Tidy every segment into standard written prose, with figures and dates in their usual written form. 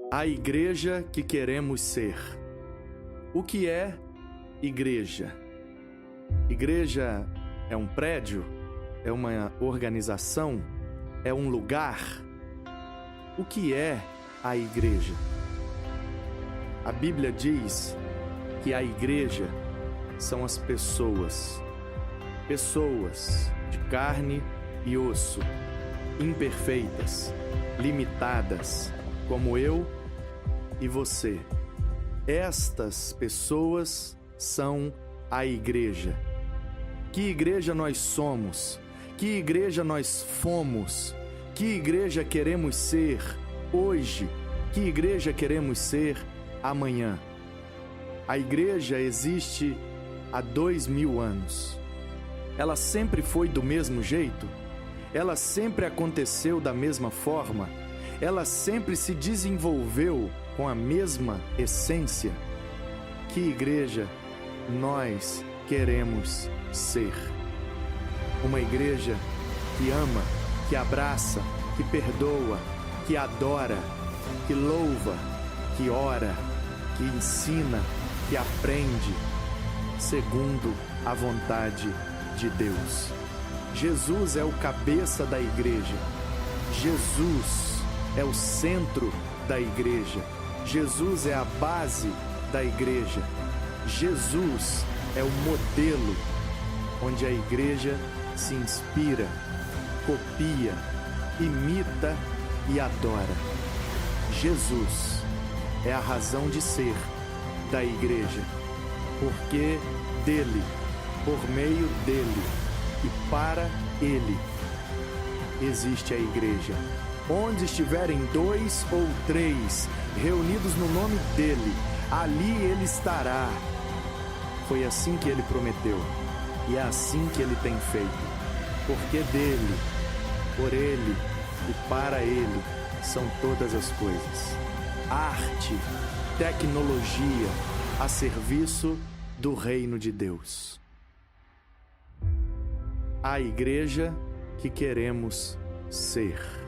A igreja que queremos ser. O que é igreja? Igreja é um prédio? É uma organização? É um lugar? O que é a igreja? A Bíblia diz que a igreja são as pessoas. Pessoas de carne e osso, imperfeitas, limitadas, como eu e você. Estas pessoas são a igreja. Que igreja nós somos? Que igreja nós fomos? Que igreja queremos ser hoje? Que igreja queremos ser amanhã? A igreja existe há 2000 anos. Ela sempre foi do mesmo jeito? Ela sempre aconteceu da mesma forma? Ela sempre se desenvolveu com a mesma essência? Que igreja nós queremos ser? Uma igreja que ama, que abraça, que perdoa, que adora, que louva, que ora, que ensina, que aprende, segundo a vontade de Deus. Jesus é o cabeça da igreja. Jesus é o centro da igreja. Jesus é a base da igreja. Jesus é o modelo onde a igreja se inspira, copia, imita e adora. Jesus é a razão de ser da igreja, porque dele, por meio dele e para ele existe a igreja. Onde estiverem 2 ou 3 reunidos no nome dele, ali ele estará. Foi assim que ele prometeu e é assim que ele tem feito, porque dele, por ele e para ele são todas as coisas. Arte, tecnologia a serviço do reino de Deus. A igreja que queremos ser.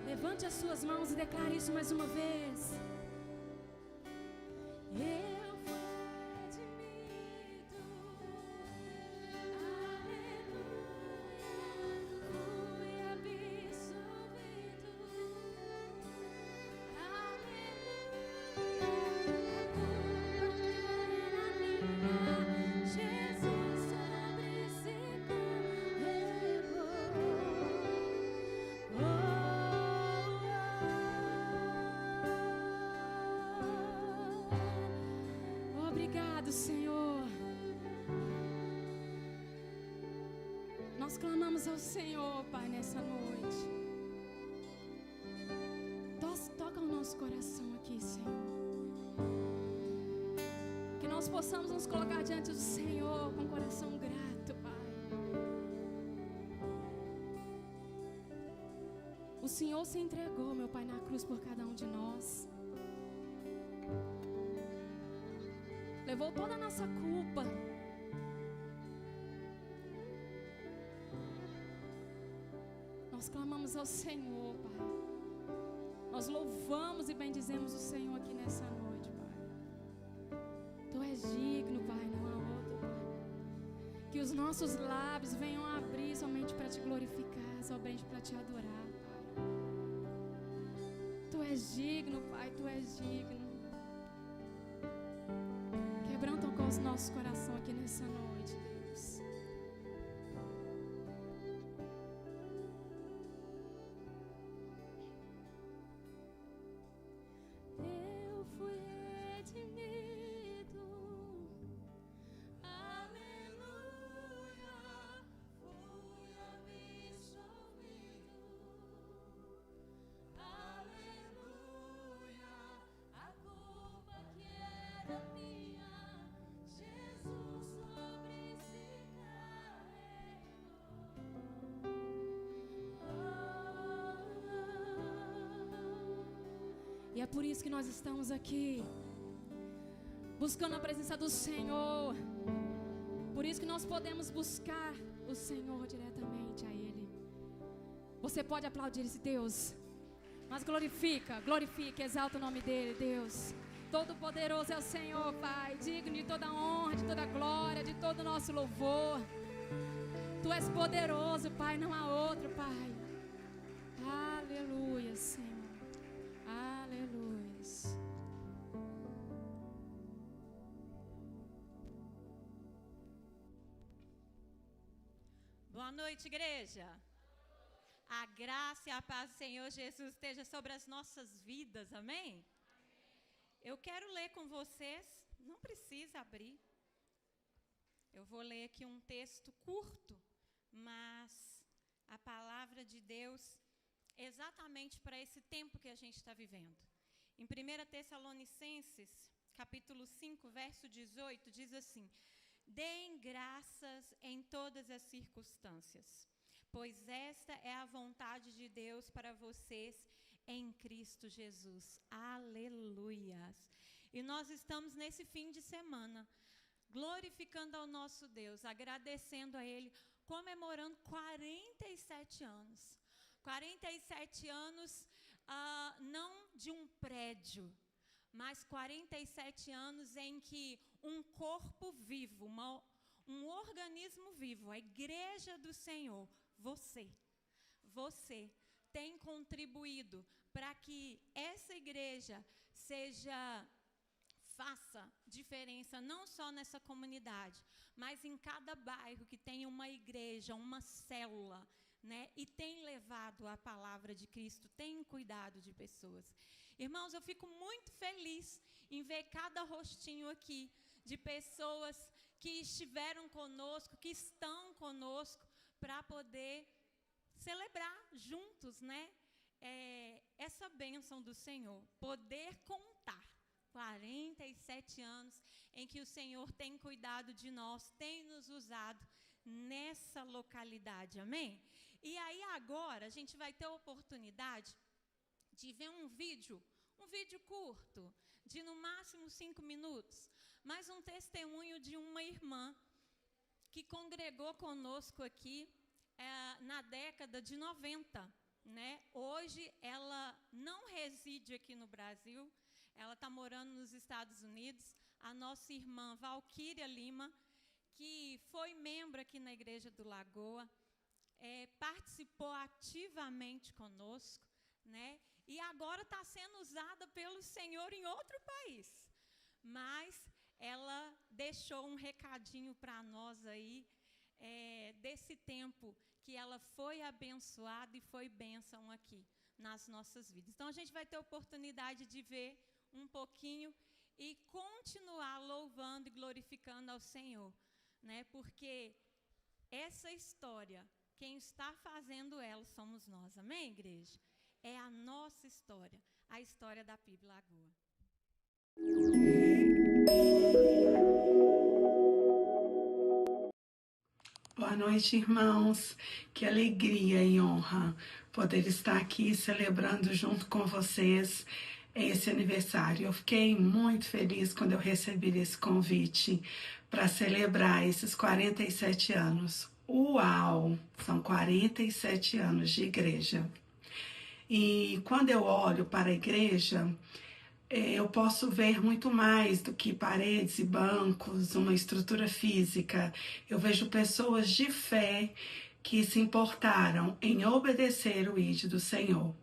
Levante as suas mãos e declare isso mais uma vez. Eu fui redimido, aleluia, fui absolvido, aleluia, a culpa era minha, Jesus sobre si carregou. Obrigado, Senhor. Nós clamamos ao Senhor, Pai, nessa noite. Toca o nosso coração aqui, Senhor. Que nós possamos nos colocar diante do Senhor com o coração grato, Pai. O Senhor se entregou, meu Pai, na cruz por cada um de nós. Levou toda a nossa culpa. Nós clamamos ao Senhor, Pai. Nós louvamos e bendizemos o Senhor aqui nessa noite, Pai. Tu és digno, Pai, não há outro, Pai. Que os nossos lábios venham a abrir somente para te glorificar, somente para te adorar, Pai. Tu és digno, Pai, tu és digno. Quebrantam com os nossos corações aqui nessa noite, Deus. Eu fui redimido, aleluia, fui absolvido, aleluia, a culpa que era minha. E é por isso que nós estamos aqui, buscando a presença do Senhor. Por isso que nós podemos buscar o Senhor diretamente a Ele. Você pode aplaudir esse Deus, mas glorifica, exalta o nome dEle, Deus. Todo poderoso é o Senhor, Pai, digno de toda honra, de toda glória, de todo o nosso louvor. Tu és poderoso, Pai, não há outro, Pai. Aleluia, Senhor. Aleluia. Boa noite, igreja. A graça e a paz do Senhor Jesus esteja sobre as nossas vidas, amém? Eu quero ler com vocês, não precisa abrir. Eu vou ler aqui um texto curto, mas a palavra de Deus exatamente para esse tempo que a gente está vivendo. Em 1 Tessalonicenses, capítulo 5, verso 18, diz assim: deem graças em todas as circunstâncias, pois esta é a vontade de Deus para vocês em Cristo Jesus. Aleluias! E nós estamos nesse fim de semana, glorificando ao nosso Deus, agradecendo a Ele, comemorando 47 anos. 47 anos, não de um prédio, mas 47 anos em que um corpo vivo, um organismo vivo, a igreja do Senhor, você tem contribuído para que essa igreja faça diferença não só nessa comunidade, mas em cada bairro que tenha uma igreja, uma célula, né? E tem levado a palavra de Cristo, tem cuidado de pessoas. Irmãos, eu fico muito feliz em ver cada rostinho aqui de pessoas que estiveram conosco, que estão conosco, para poder celebrar juntos, né? Essa bênção do Senhor, poder contar 47 anos em que o Senhor tem cuidado de nós, tem nos usado nessa localidade, amém? E aí agora a gente vai ter a oportunidade de ver um vídeo curto, de no máximo 5 minutos, mas um testemunho de uma irmã que congregou conosco aqui na década de 90, né? Hoje ela não reside aqui no Brasil, ela está morando nos Estados Unidos, a nossa irmã Valquíria Lima, que foi membro aqui na Igreja do Lagoa, participou ativamente conosco, né? E agora está sendo usada pelo Senhor em outro país. Mas ela deixou um recadinho para nós aí, desse tempo que ela foi abençoada e foi bênção aqui nas nossas vidas. Então a gente vai ter a oportunidade de ver um pouquinho e continuar louvando e glorificando ao Senhor, né? Porque essa história, quem está fazendo ela somos nós, amém, igreja? É a nossa história, a história da PIB Lagoa. Boa noite, irmãos. Que alegria e honra poder estar aqui celebrando junto com vocês esse aniversário. Eu fiquei muito feliz quando eu recebi esse convite para celebrar esses 47 anos. Uau! São 47 anos de igreja. E quando eu olho para a igreja, eu posso ver muito mais do que paredes e bancos, uma estrutura física. Eu vejo pessoas de fé que se importaram em obedecer o ID do Senhor.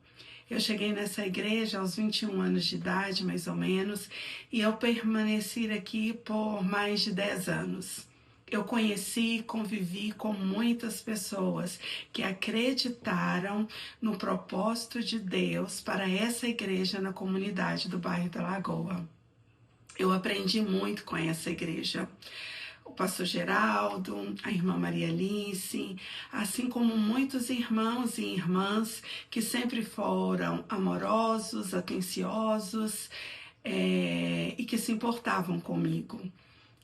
Eu cheguei nessa igreja aos 21 anos de idade, mais ou menos, e eu permaneci aqui por mais de 10 anos. Eu conheci e convivi com muitas pessoas que acreditaram no propósito de Deus para essa igreja na comunidade do bairro da Lagoa. Eu aprendi muito com essa igreja. O pastor Geraldo, a irmã Maria Alice, assim como muitos irmãos e irmãs que sempre foram amorosos, atenciosos e que se importavam comigo.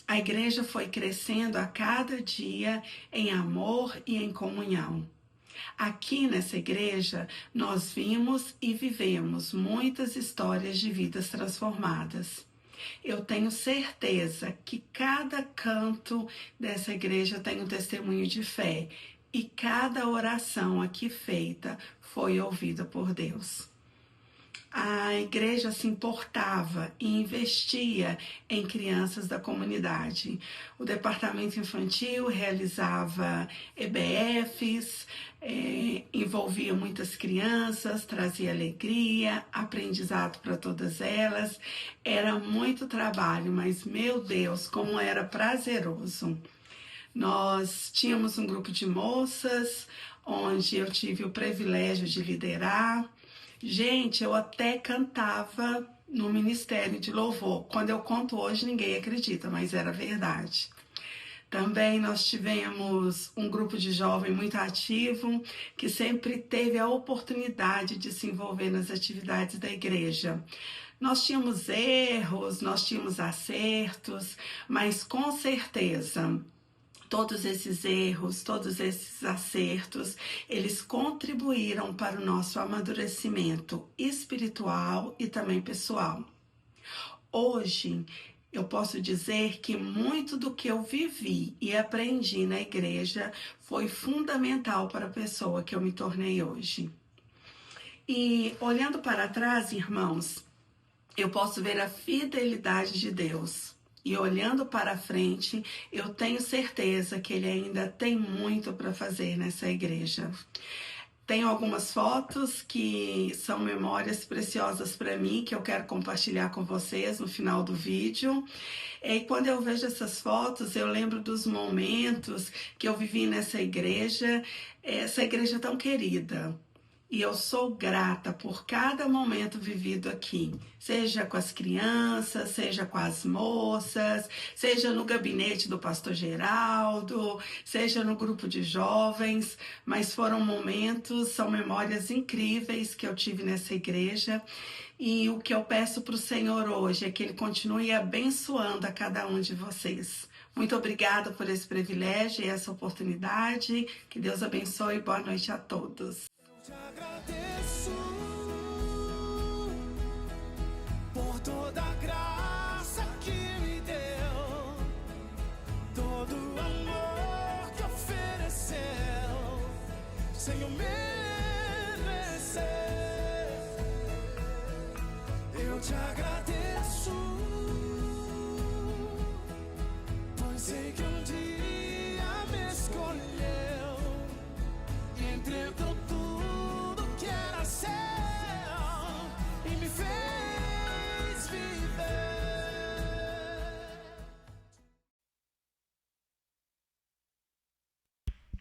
A igreja foi crescendo a cada dia em amor e em comunhão. Aqui nessa igreja, nós vimos e vivemos muitas histórias de vidas transformadas. Eu tenho certeza que cada canto dessa igreja tem um testemunho de fé e cada oração aqui feita foi ouvida por Deus. A igreja se importava e investia em crianças da comunidade. O departamento infantil realizava EBFs, envolvia muitas crianças, trazia alegria, aprendizado para todas elas. Era muito trabalho, mas meu Deus, como era prazeroso. Nós tínhamos um grupo de moças, onde eu tive o privilégio de liderar. Gente, eu até cantava no Ministério de Louvor. Quando eu conto hoje, ninguém acredita, mas era verdade. Também nós tivemos um grupo de jovens muito ativo, que sempre teve a oportunidade de se envolver nas atividades da igreja. Nós tínhamos erros, nós tínhamos acertos, mas com certeza todos esses erros, todos esses acertos, eles contribuíram para o nosso amadurecimento espiritual e também pessoal. Hoje, eu posso dizer que muito do que eu vivi e aprendi na igreja foi fundamental para a pessoa que eu me tornei hoje. E olhando para trás, irmãos, eu posso ver a fidelidade de Deus. E olhando para frente, eu tenho certeza que Ele ainda tem muito para fazer nessa igreja. Tenho algumas fotos que são memórias preciosas para mim, que eu quero compartilhar com vocês no final do vídeo. E quando eu vejo essas fotos, eu lembro dos momentos que eu vivi nessa igreja, essa igreja tão querida. E eu sou grata por cada momento vivido aqui, seja com as crianças, seja com as moças, seja no gabinete do pastor Geraldo, seja no grupo de jovens, mas foram momentos, são memórias incríveis que eu tive nessa igreja. E o que eu peço para o Senhor hoje é que Ele continue abençoando a cada um de vocês. Muito obrigada por esse privilégio e essa oportunidade. Que Deus abençoe e boa noite a todos. Te agradeço por toda a graça que me deu, todo o amor que ofereceu, sem eu merecer. Eu te agradeço, pois sei que um dia me escolheu e entregou tudo que era céu e me fez viver.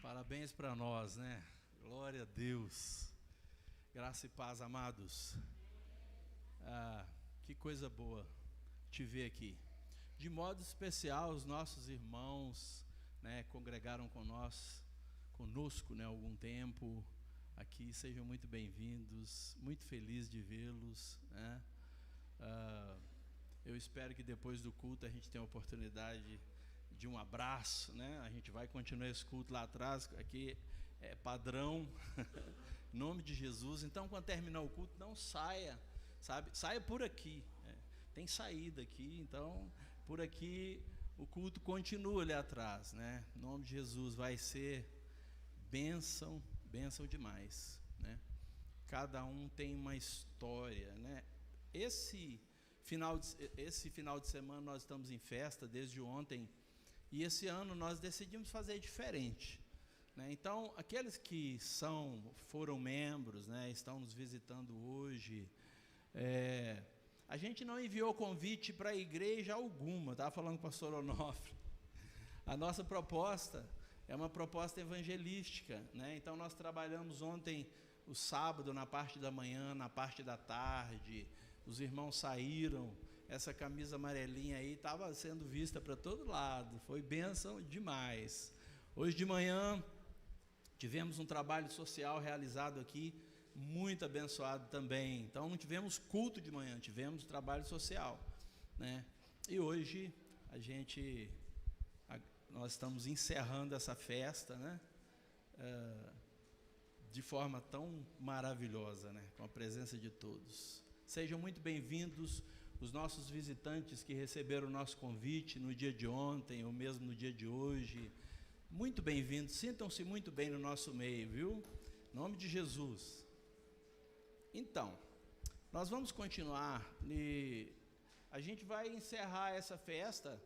Parabéns para nós, né? Glória a Deus. Graça e paz, amados. Que coisa boa te ver aqui. De modo especial, os nossos irmãos, né, congregaram conosco, né, algum tempo aqui. Sejam muito bem-vindos, muito feliz de vê-los, né? Eu espero que depois do culto a gente tenha a oportunidade de um abraço, né? A gente vai continuar esse culto lá atrás, aqui é padrão, em nome de Jesus. Então, quando terminar o culto, não saia, sabe? Saia por aqui, né? Tem saída aqui, então, por aqui o culto continua ali atrás, né? Em nome de Jesus, vai ser bênção demais, né? Cada um tem uma história, né? Esse final de semana nós estamos em festa desde ontem, e esse ano nós decidimos fazer diferente, né? Então, aqueles que foram membros, né, estão nos visitando hoje, a gente não enviou convite para a igreja alguma. Estava falando com o pastor Onofre. A nossa proposta é uma proposta evangelística, né? Então nós trabalhamos ontem o sábado na parte da manhã, na parte da tarde. Os irmãos saíram, essa camisa amarelinha aí estava sendo vista para todo lado, foi bênção demais. Hoje de manhã tivemos um trabalho social realizado aqui, muito abençoado também. Então não tivemos culto de manhã, tivemos trabalho social, né? E hoje nós estamos encerrando essa festa, né? De forma tão maravilhosa, né? Com a presença de todos. Sejam muito bem-vindos os nossos visitantes que receberam o nosso convite no dia de ontem, ou mesmo no dia de hoje. Muito bem-vindos, sintam-se muito bem no nosso meio, viu? Em nome de Jesus. Então, nós vamos continuar, e a gente vai encerrar essa festa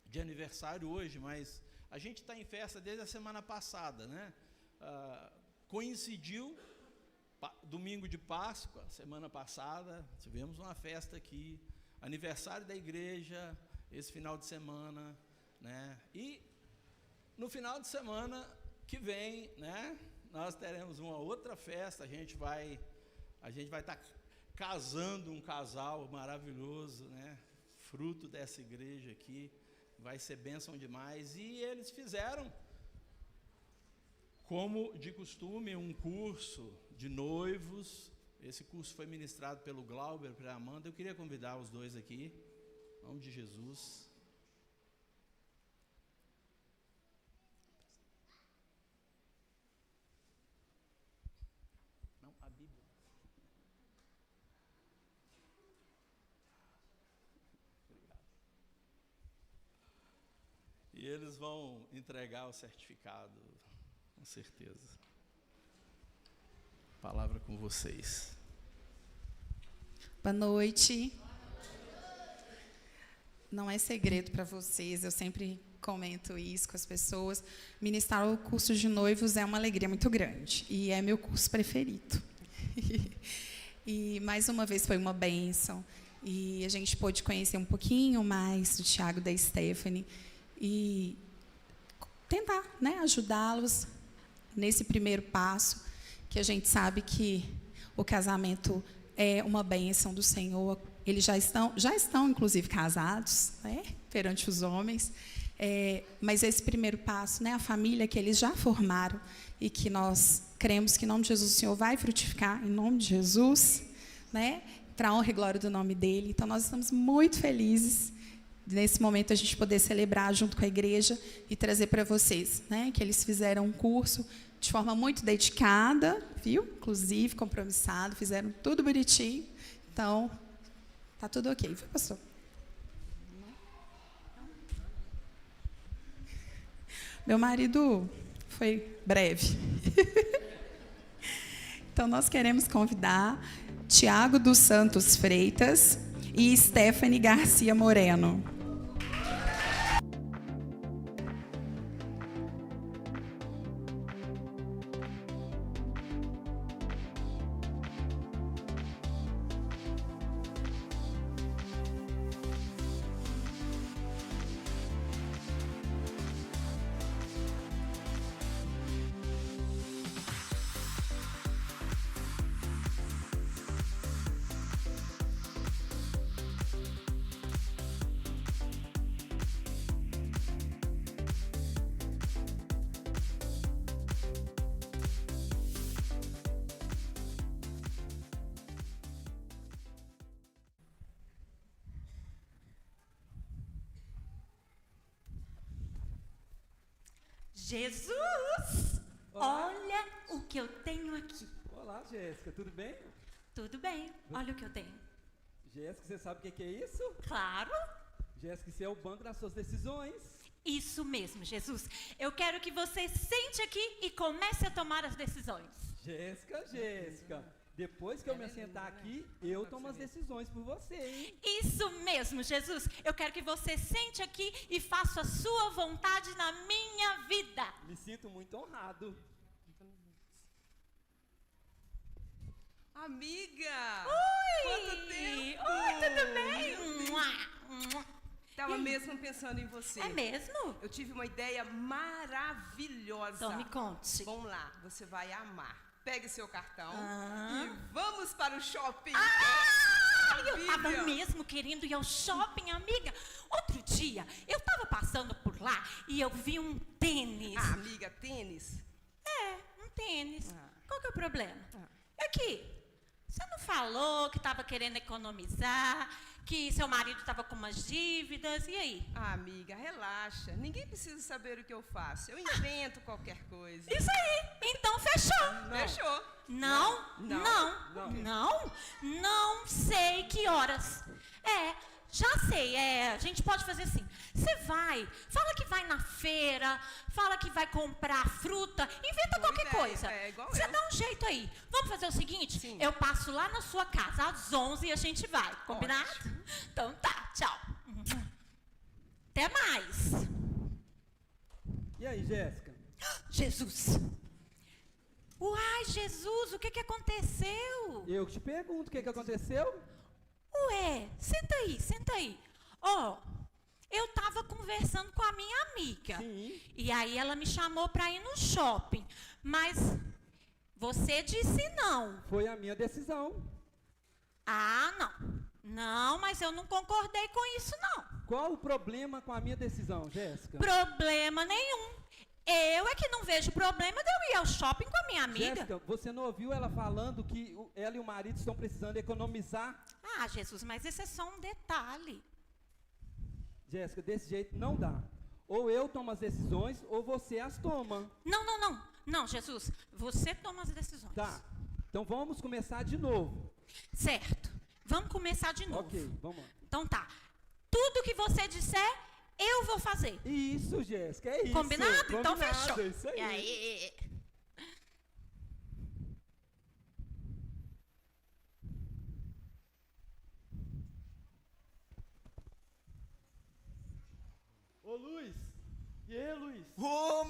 de aniversário hoje, mas a gente está em festa desde a semana passada, né? Coincidiu, domingo de Páscoa, semana passada, tivemos uma festa aqui, aniversário da igreja, esse final de semana, né? E no final de semana que vem, né, nós teremos uma outra festa. A gente vai A gente vai estar casando um casal maravilhoso, né? Fruto dessa igreja aqui. Vai ser bênção demais. E eles fizeram, como de costume, um curso de noivos. Esse curso foi ministrado pelo Glauber para a Amanda. Eu queria convidar os dois aqui, em nome de Jesus. Não, a Bíblia. Obrigado. E eles vão entregar o certificado, com certeza. Palavra com vocês. Boa noite. Não é segredo para vocês, eu sempre comento isso com as pessoas. Ministrar o curso de noivos é uma alegria muito grande e é meu curso preferido. E mais uma vez foi uma bênção e a gente pôde conhecer um pouquinho mais do Tiago e da Stephanie e tentar, né, ajudá-los nesse primeiro passo, que a gente sabe que o casamento é uma bênção do Senhor. Eles já estão inclusive, casados, né, perante os homens. Mas esse primeiro passo, né, a família que eles já formaram e que nós cremos que, em nome de Jesus, o Senhor vai frutificar, em nome de Jesus, né, para a honra e glória do nome dEle. Então, nós estamos muito felizes, nesse momento, a gente poder celebrar junto com a igreja e trazer para vocês, né, que eles fizeram um curso de forma muito dedicada, viu? Inclusive, compromissado, fizeram tudo bonitinho. Então, tá tudo ok, viu, pastor? Meu marido foi breve. Então, nós queremos convidar Tiago dos Santos Freitas e Stephanie Garcia Moreno. Jesus! Olá. Olha o que eu tenho aqui. Olá, Jéssica, tudo bem? Tudo bem, olha o que eu tenho. Jéssica, você sabe o que é isso? Claro, Jéssica, isso é o banco das suas decisões. isso mesmo, Jesus. Eu quero que você sente aqui e comece a tomar as decisões. Jéssica, depois que eu me assentar aqui, eu tomo as decisões por você, hein? Isso mesmo, Jesus. Eu quero que você sente aqui e faça a sua vontade na minha vida. Me sinto muito honrado. Amiga! Oi! Quanto tempo! Oi, tudo bem? Mua. Tava E aí? mesmo pensando em você. É mesmo? Eu tive uma ideia maravilhosa. Então me conte. Vamos lá, você vai amar. Pegue seu cartão Ah. e vamos para o shopping. Eu tava mesmo querendo ir ao shopping, amiga. Outro dia, eu tava passando por lá e eu vi um tênis. Ah, amiga, tênis? É, um tênis. Ah. Qual que é o problema? Ah. Aqui, você não falou que tava querendo economizar, que seu marido tava com umas dívidas, e aí? Ah, amiga, relaxa. Ninguém precisa saber o que eu faço. Eu invento qualquer coisa. Isso aí, então fechou. Fechou. Não, Não. não sei que horas. Já sei, a gente pode fazer assim. Você vai, fala que vai na feira, fala que vai comprar fruta, inventa Boa qualquer ideia, coisa. é igual Você eu. dá um jeito aí. Vamos fazer o seguinte? Sim. Eu passo lá na sua casa às 11 e a gente vai, combinado? Ótimo. Então tá, tchau. Até mais. E aí, Jéssica? Jesus. Uai, Jesus, o que aconteceu? Eu te pergunto, o que aconteceu? Ué, senta aí. Ó, eu tava conversando com a minha amiga. Sim. E aí ela me chamou pra ir no shopping. Mas Você disse não. Foi a minha decisão. Ah, não. Não, mas eu não concordei com isso, não. Qual o problema com a minha decisão, Jéssica? Problema nenhum. Eu é que não vejo problema de eu ir ao shopping com a minha amiga. Jéssica, você não ouviu ela falando que ela e o marido estão precisando economizar? Ah, Jesus, mas esse é só um detalhe. Jéssica, desse jeito não dá. Ou eu tomo as decisões, ou você as toma. Não, não, não. Não, Jesus, você toma as decisões. Tá. Então vamos começar de novo. Certo. Vamos começar de novo. Ok, vamos lá. Então tá. Tudo que você disser, eu vou fazer. Isso, Jéssica, é isso. Combinado? Então Combinado, fechou. é isso aí. E aí? Ô, Luiz. E aí, Luiz? Ô,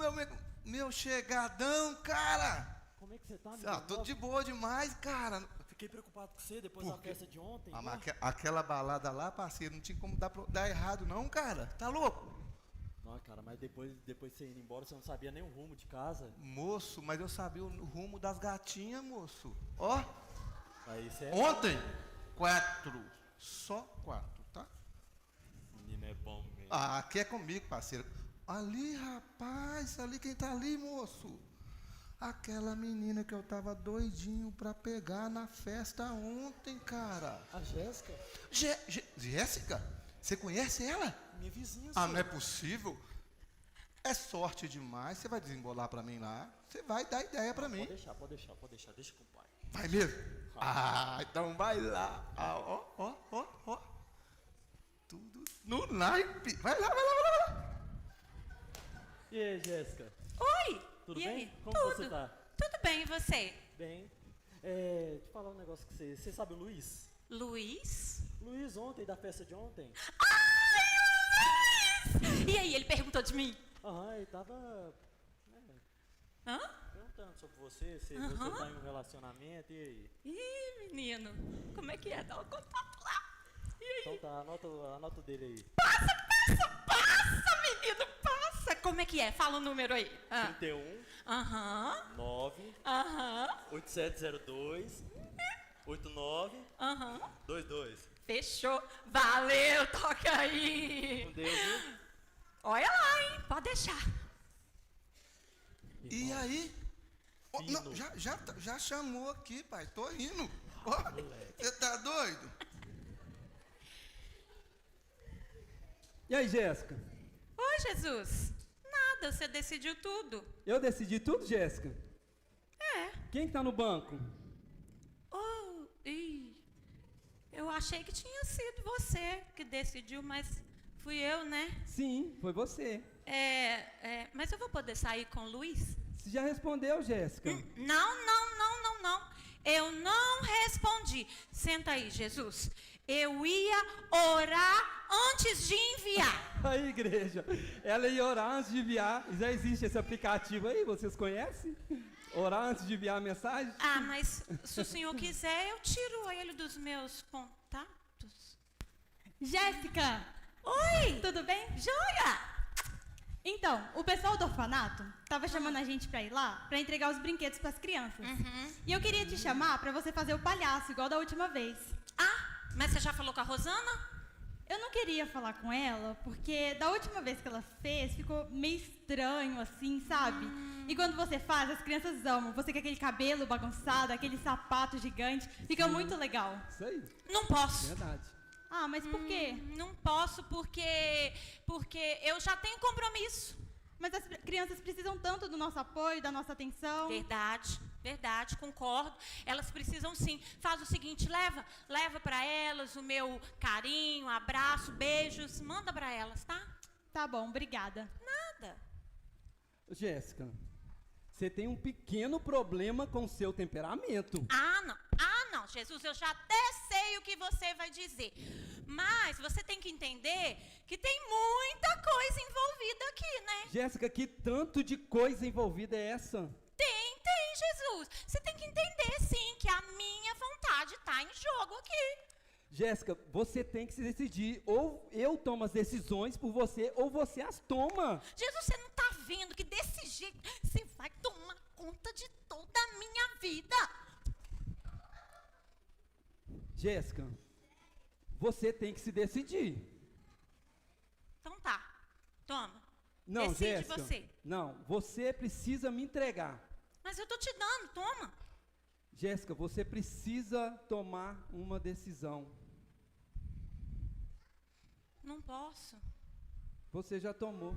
meu chegadão, cara. Como é que você tá, meu? Ah, tô de boa demais, cara. Fiquei preocupado com você depois da festa de ontem. Ah, mas aquela balada lá, parceiro, não tinha como dar errado não, cara. Tá louco? Não, cara, mas depois de você ir embora, você não sabia nem o rumo de casa. Moço, mas eu sabia o rumo das gatinhas, moço. Ó. Aí você Ontem, 4. Só 4, tá? Menino é bom mesmo. Ah, aqui é comigo, parceiro. Ali, rapaz, ali quem tá ali, moço? Aquela menina que eu tava doidinho pra pegar na festa ontem, cara. A Jéssica? Jéssica? Você conhece ela? Minha vizinha, Ah, não é possível? É sorte demais. Você vai desembolar pra mim lá. Você vai dar ideia pra mim. Pode deixar. Deixa com o pai. Vai mesmo? Ah, então vai lá. Ah, ó. Tudo no naipe. Vai lá. E aí, Jéssica? Oi! Tudo E bem? aí? Como Tudo. você tá? Tudo bem, e você? Bem. Deixa eu falar um negócio com você. Você sabe o Luiz? Luiz? Luiz ontem, da festa de ontem. Ai, o Luiz! E aí, ele perguntou de mim? Aham, ele tava Hã? perguntando sobre você, se você tá em um relacionamento, e aí? Ih, menino, como é que é? Dá o contato lá. E aí? Então tá, anota o dele aí. Passa, menino, passa! Como é que é? Fala o número aí. 31 Aham. 9 Aham. 8702 89 Aham. 22. Fechou. Valeu, toca aí. Com Deus, viu? Olha lá, hein? Pode deixar. E aí? Oh, não, já chamou aqui, pai. Tô indo. Você tá doido? E aí, Jéssica? Oi, Jesus. Nada, você decidiu tudo. Eu decidi tudo, Jéssica? É. Quem que tá no banco? Oh, eu achei que tinha sido você que decidiu, mas fui eu, né? Sim, foi você. Mas eu vou poder sair com o Luiz? Você já respondeu, Jéssica? Não. Eu não respondi. Senta aí, Jesus. Eu ia orar antes de enviar. Aí, igreja, ela ia orar antes de enviar. Já existe esse aplicativo aí, vocês conhecem? Orar antes de enviar a mensagem? Ah, mas se o senhor quiser, eu tiro ele dos meus contatos. Jéssica! Oi! Tudo bem? Joia! Então, o pessoal do orfanato tava chamando a gente pra ir lá pra entregar os brinquedos pras crianças. E eu queria te chamar pra você fazer o palhaço, igual da última vez. Ah, mas você já falou com a Rosana? Eu não queria falar com ela, porque da última vez que ela fez, ficou meio estranho, assim, sabe? E quando você faz, as crianças amam. Você com aquele cabelo bagunçado, aquele sapato gigante, fica muito legal. Isso aí. Não posso. Verdade. Ah, mas por quê? Não posso porque eu já tenho compromisso. Mas as crianças precisam tanto do nosso apoio, da nossa atenção. Verdade, concordo. Elas precisam sim. Faz o seguinte, leva para elas o meu carinho, abraço, beijos, manda para elas, tá? Tá bom, obrigada. Nada. Jéssica, você tem um pequeno problema com o seu temperamento. Ah, não, Jesus, eu já até sei o que você vai dizer. Mas você tem que entender que tem muita coisa envolvida aqui, né? Jéssica, que tanto de coisa envolvida é essa? Tem, Jesus. Você tem que entender, sim, que a minha vontade tá em jogo aqui. Jéssica, você tem que se decidir. Ou eu tomo as decisões por você, ou você as toma. Jesus, você não tá vendo que desse jeito você vai tomar conta de toda a minha vida. Jéssica, você tem que se decidir. Então tá, toma. Não, Decide Jéssica, você. não, você precisa me entregar. Mas eu tô te dando, toma. Jéssica, você precisa tomar uma decisão. Não posso. Você já tomou.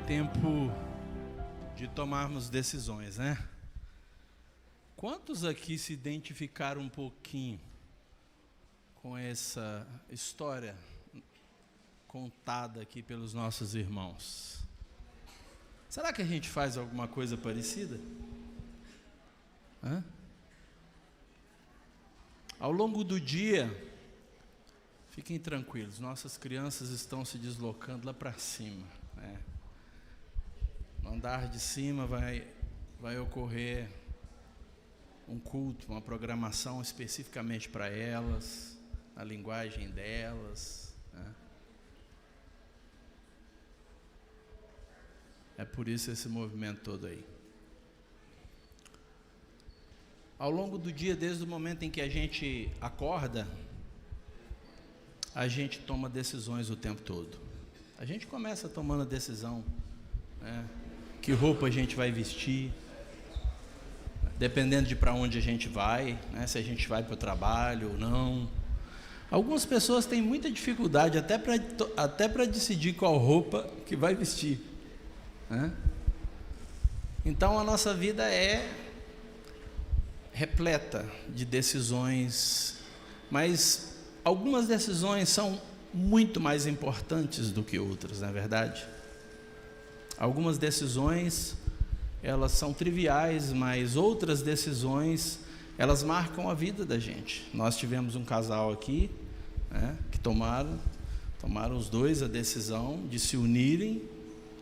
Tempo de tomarmos decisões, né? Quantos aqui se identificaram um pouquinho com essa história contada aqui pelos nossos irmãos? Será que a gente faz alguma coisa parecida? Hã? Ao longo do dia, fiquem tranquilos, nossas crianças estão se deslocando lá para cima, né? No andar de cima vai ocorrer um culto, uma programação especificamente para elas, na linguagem delas, né? É por isso esse movimento todo aí. Ao longo do dia, desde o momento em que a gente acorda, a gente toma decisões o tempo todo. A gente começa tomando a decisão, né? Que roupa a gente vai vestir, dependendo de para onde a gente vai, né? Se a gente vai para o trabalho ou não. Algumas pessoas têm muita dificuldade até para decidir qual roupa que vai vestir, né? Então a nossa vida é repleta de decisões, mas algumas decisões são muito mais importantes do que outras, não é verdade? Algumas decisões, elas são triviais, mas outras decisões, elas marcam a vida da gente. Nós tivemos um casal aqui, né, que tomaram os dois a decisão de se unirem,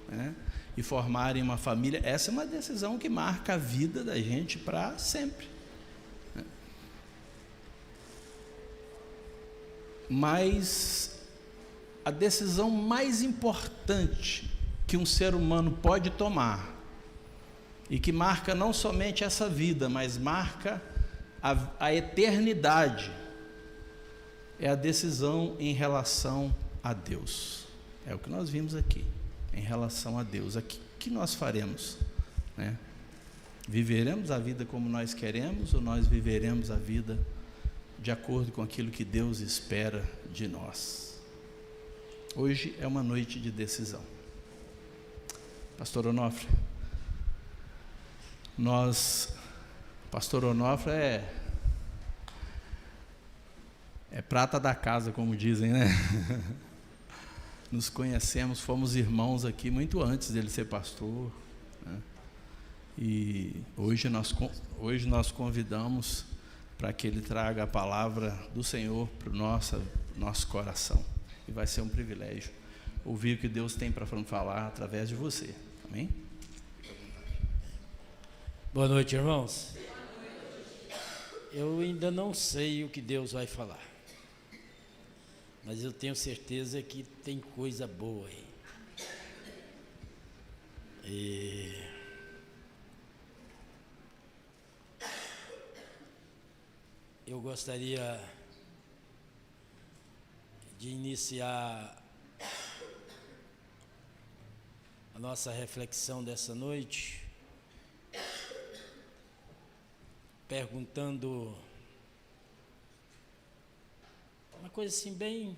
né, e formarem uma família. Essa é uma decisão que marca a vida da gente para sempre, né? Mas a decisão mais importante que um ser humano pode tomar, e que marca não somente essa vida, mas marca a eternidade, é a decisão em relação a Deus. É o que nós vimos aqui, em relação a Deus. O que nós faremos, né? Viveremos a vida como nós queremos, ou nós viveremos a vida de acordo com aquilo que Deus espera de nós? Hoje é uma noite de decisão. Pastor Onofre, Pastor Onofre é prata da casa, como dizem, né? Nos conhecemos, fomos irmãos aqui muito antes dele ser pastor, né? E hoje nós convidamos para que ele traga a palavra do Senhor para o nosso coração. E vai ser um privilégio ouvir o que Deus tem para falar através de você. Amém? Boa noite, irmãos. Eu ainda não sei o que Deus vai falar, mas eu tenho certeza que tem coisa boa aí. Eu gostaria de iniciar a nossa reflexão dessa noite perguntando uma coisa assim bem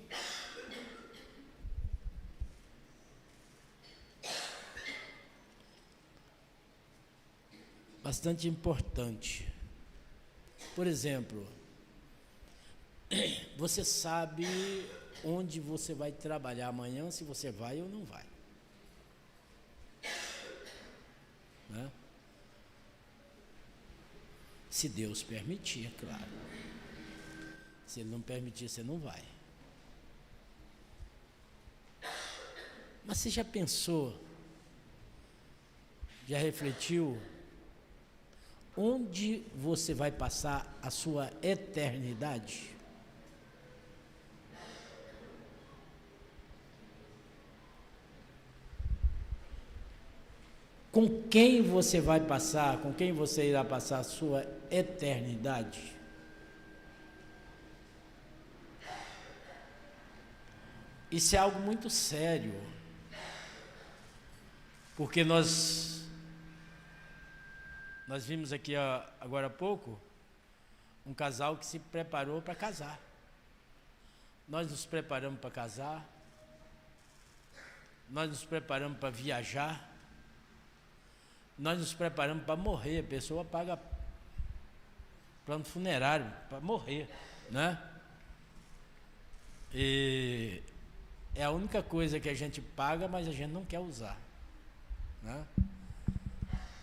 bastante importante. Por exemplo, você sabe onde você vai trabalhar amanhã, se você vai ou não vai. Né? Se Deus permitir, é claro. Se Ele não permitir, você não vai. Mas você já pensou, já refletiu, onde você vai passar a sua eternidade? Com quem você vai passar, com quem você irá passar a sua eternidade? Isso é algo muito sério, porque nós vimos aqui agora há pouco um casal que se preparou para casar. Nós nos preparamos para casar, nós nos preparamos para viajar, nós nos preparamos para morrer. A pessoa paga plano funerário para morrer, né? E é a única coisa que a gente paga, mas a gente não quer usar, né?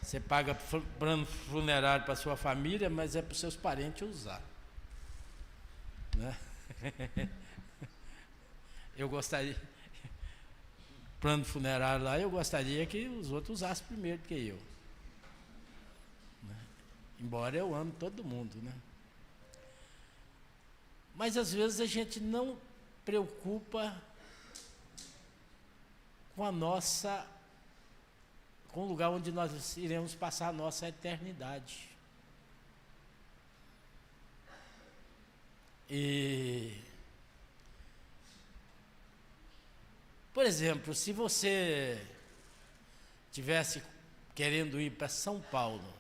Você paga plano funerário para sua família, mas é para os seus parentes usar, né? Eu gostaria, plano funerário lá, eu gostaria que os outros usassem primeiro do que eu, né? Embora eu ame todo mundo, né? Mas às vezes a gente não preocupa com com o lugar onde nós iremos passar a nossa eternidade. E, por exemplo, se você tivesse querendo ir para São Paulo,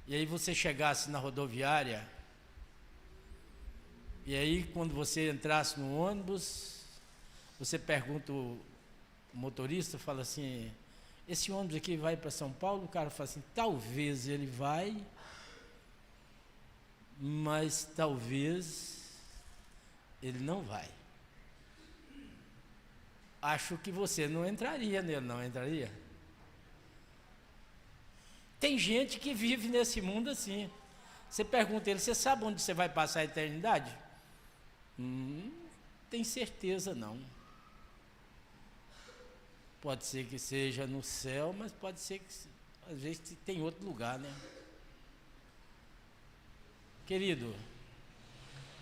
e aí você chegasse na rodoviária, e aí quando você entrasse no ônibus, você pergunta, o motorista fala assim: esse ônibus aqui vai para São Paulo? O cara fala assim: talvez ele vai, mas talvez ele não vai. Acho que você não entraria nele, não entraria? Tem gente que vive nesse mundo assim. Você pergunta a ele: você sabe onde você vai passar a eternidade? Tem certeza não. Pode ser que seja no céu, mas pode ser que às vezes tem outro lugar, né? Querido,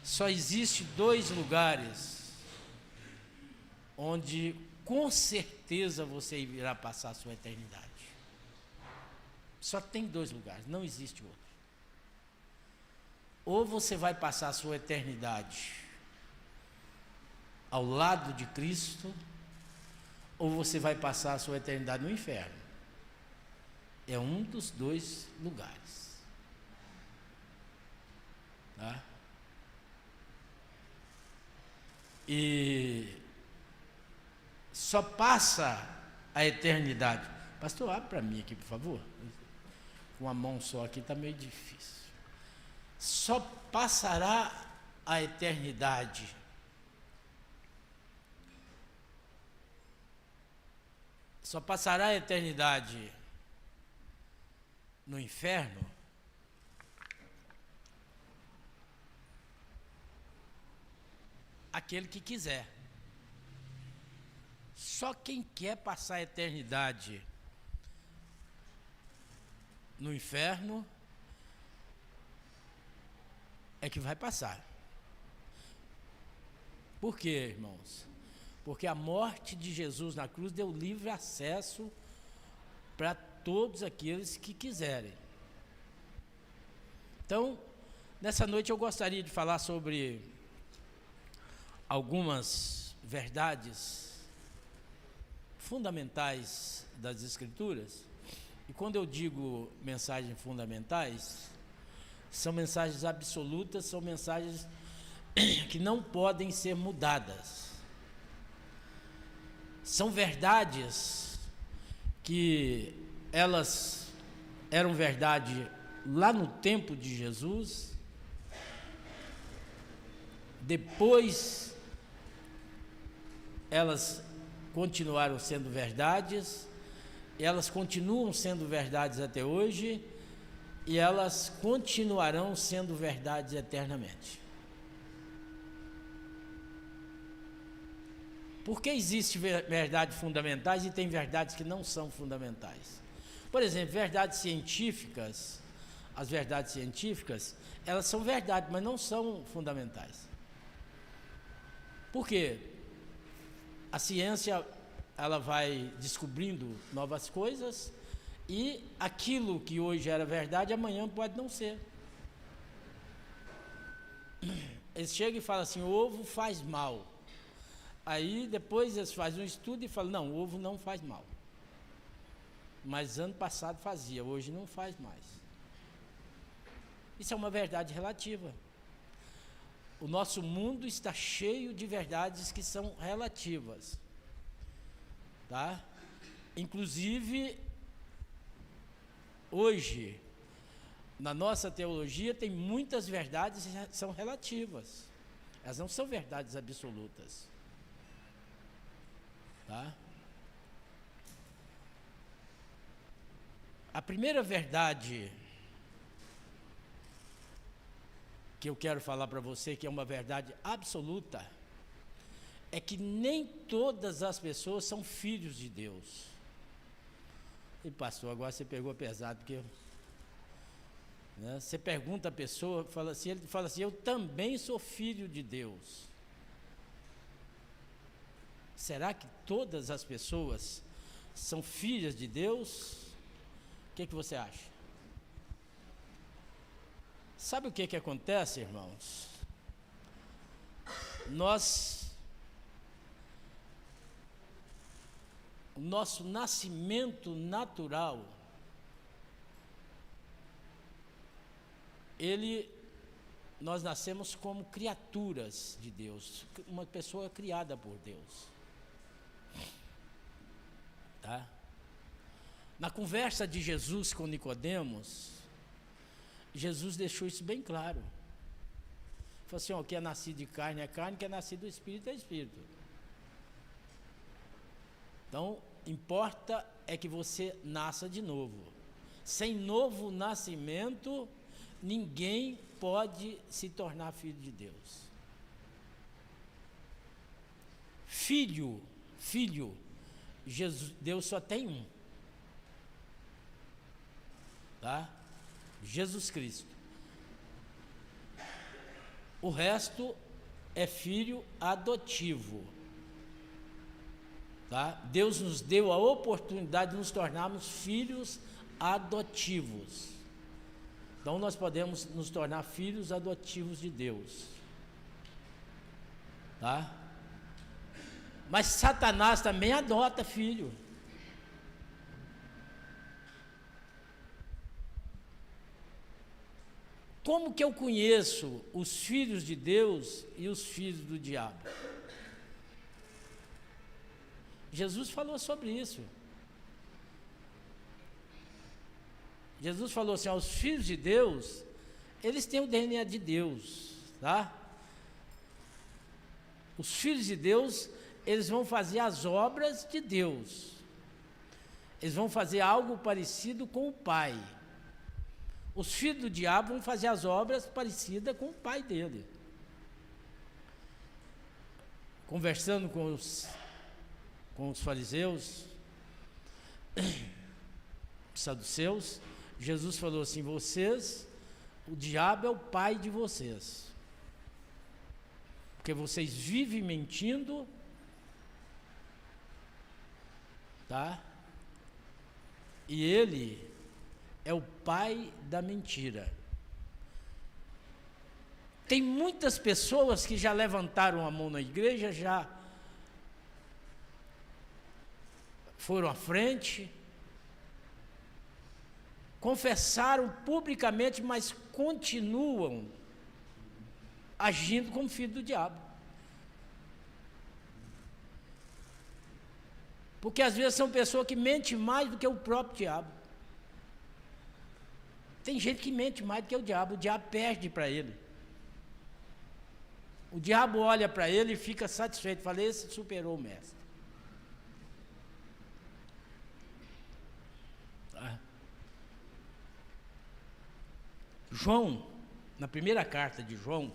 só existe 2 lugares onde com certeza você irá passar a sua eternidade. Só tem 2 lugares, não existe outro. Ou você vai passar a sua eternidade ao lado de Cristo, ou você vai passar a sua eternidade no inferno. É um dos 2 lugares. Tá? E só passa a eternidade. Pastor, abre para mim aqui, por favor. Com a mão só aqui está meio difícil. Só passará a eternidade no inferno aquele que quiser. Só quem quer passar a eternidade no inferno é que vai passar. Por quê, irmãos? Porque a morte de Jesus na cruz deu livre acesso para todos aqueles que quiserem. Então, nessa noite eu gostaria de falar sobre algumas verdades fundamentais das Escrituras. E quando eu digo mensagens fundamentais, são mensagens absolutas, são mensagens que não podem ser mudadas. São verdades que elas eram verdade lá no tempo de Jesus depois elas continuaram sendo verdades, elas continuam sendo verdades até hoje, e elas continuarão sendo verdades eternamente. Porque existem verdades fundamentais e tem verdades que não são fundamentais. Por exemplo, verdades científicas, as verdades científicas, elas são verdades, mas não são fundamentais. Por quê? A ciência, ela vai descobrindo novas coisas, e aquilo que hoje era verdade, amanhã pode não ser. Eles chegam e falam assim, o ovo faz mal. Aí depois eles fazem um estudo e falam, não, o ovo não faz mal. Mas ano passado fazia, hoje não faz mais. Isso é uma verdade relativa. O nosso mundo está cheio de verdades que são relativas. Tá? Inclusive, hoje, na nossa teologia, tem muitas verdades que são relativas. Elas não são verdades absolutas. Tá? A primeira verdade que eu quero falar para você, que é uma verdade absoluta, é que nem todas as pessoas são filhos de Deus. E pastor, agora você pegou pesado, porque você pergunta a pessoa, ele fala assim, eu também sou filho de Deus. Será que todas as pessoas são filhas de Deus? O que você acha? Sabe o que acontece, irmãos? O nosso nascimento natural, nós nascemos como criaturas de Deus, uma pessoa criada por Deus. Tá? Na conversa de Jesus com Nicodemos, Jesus deixou isso bem claro. Falou assim, o que é nascido de carne é carne, o que é nascido do Espírito é Espírito. Então, importa é que você nasça de novo. Sem novo nascimento, ninguém pode se tornar filho de Deus. Filho, Deus só tem um. Tá? Jesus Cristo. O resto é filho adotivo. Tá? Deus nos deu a oportunidade de nos tornarmos filhos adotivos. Então nós podemos nos tornar filhos adotivos de Deus. Tá? Mas Satanás também adota filho. Como que eu conheço os filhos de Deus e os filhos do diabo? Jesus falou sobre isso. Jesus falou assim, os filhos de Deus, eles têm o DNA de Deus, tá? Os filhos de Deus, eles vão fazer as obras de Deus. Eles vão fazer algo parecido com o Pai. Os filhos do diabo vão fazer as obras parecidas com o pai dele. Conversando com os fariseus, saduceus, Jesus falou assim, o diabo é o pai de vocês. Porque vocês vivem mentindo, tá? E ele é o pai da mentira. Tem muitas pessoas que já levantaram a mão na igreja, já foram à frente, confessaram publicamente, mas continuam agindo como filho do diabo. Porque às vezes são pessoas que mentem mais do que o próprio diabo. Tem gente que mente mais do que o diabo perde para ele. O diabo olha para ele e fica satisfeito, fala, esse superou o mestre. Tá? João, na primeira carta de João,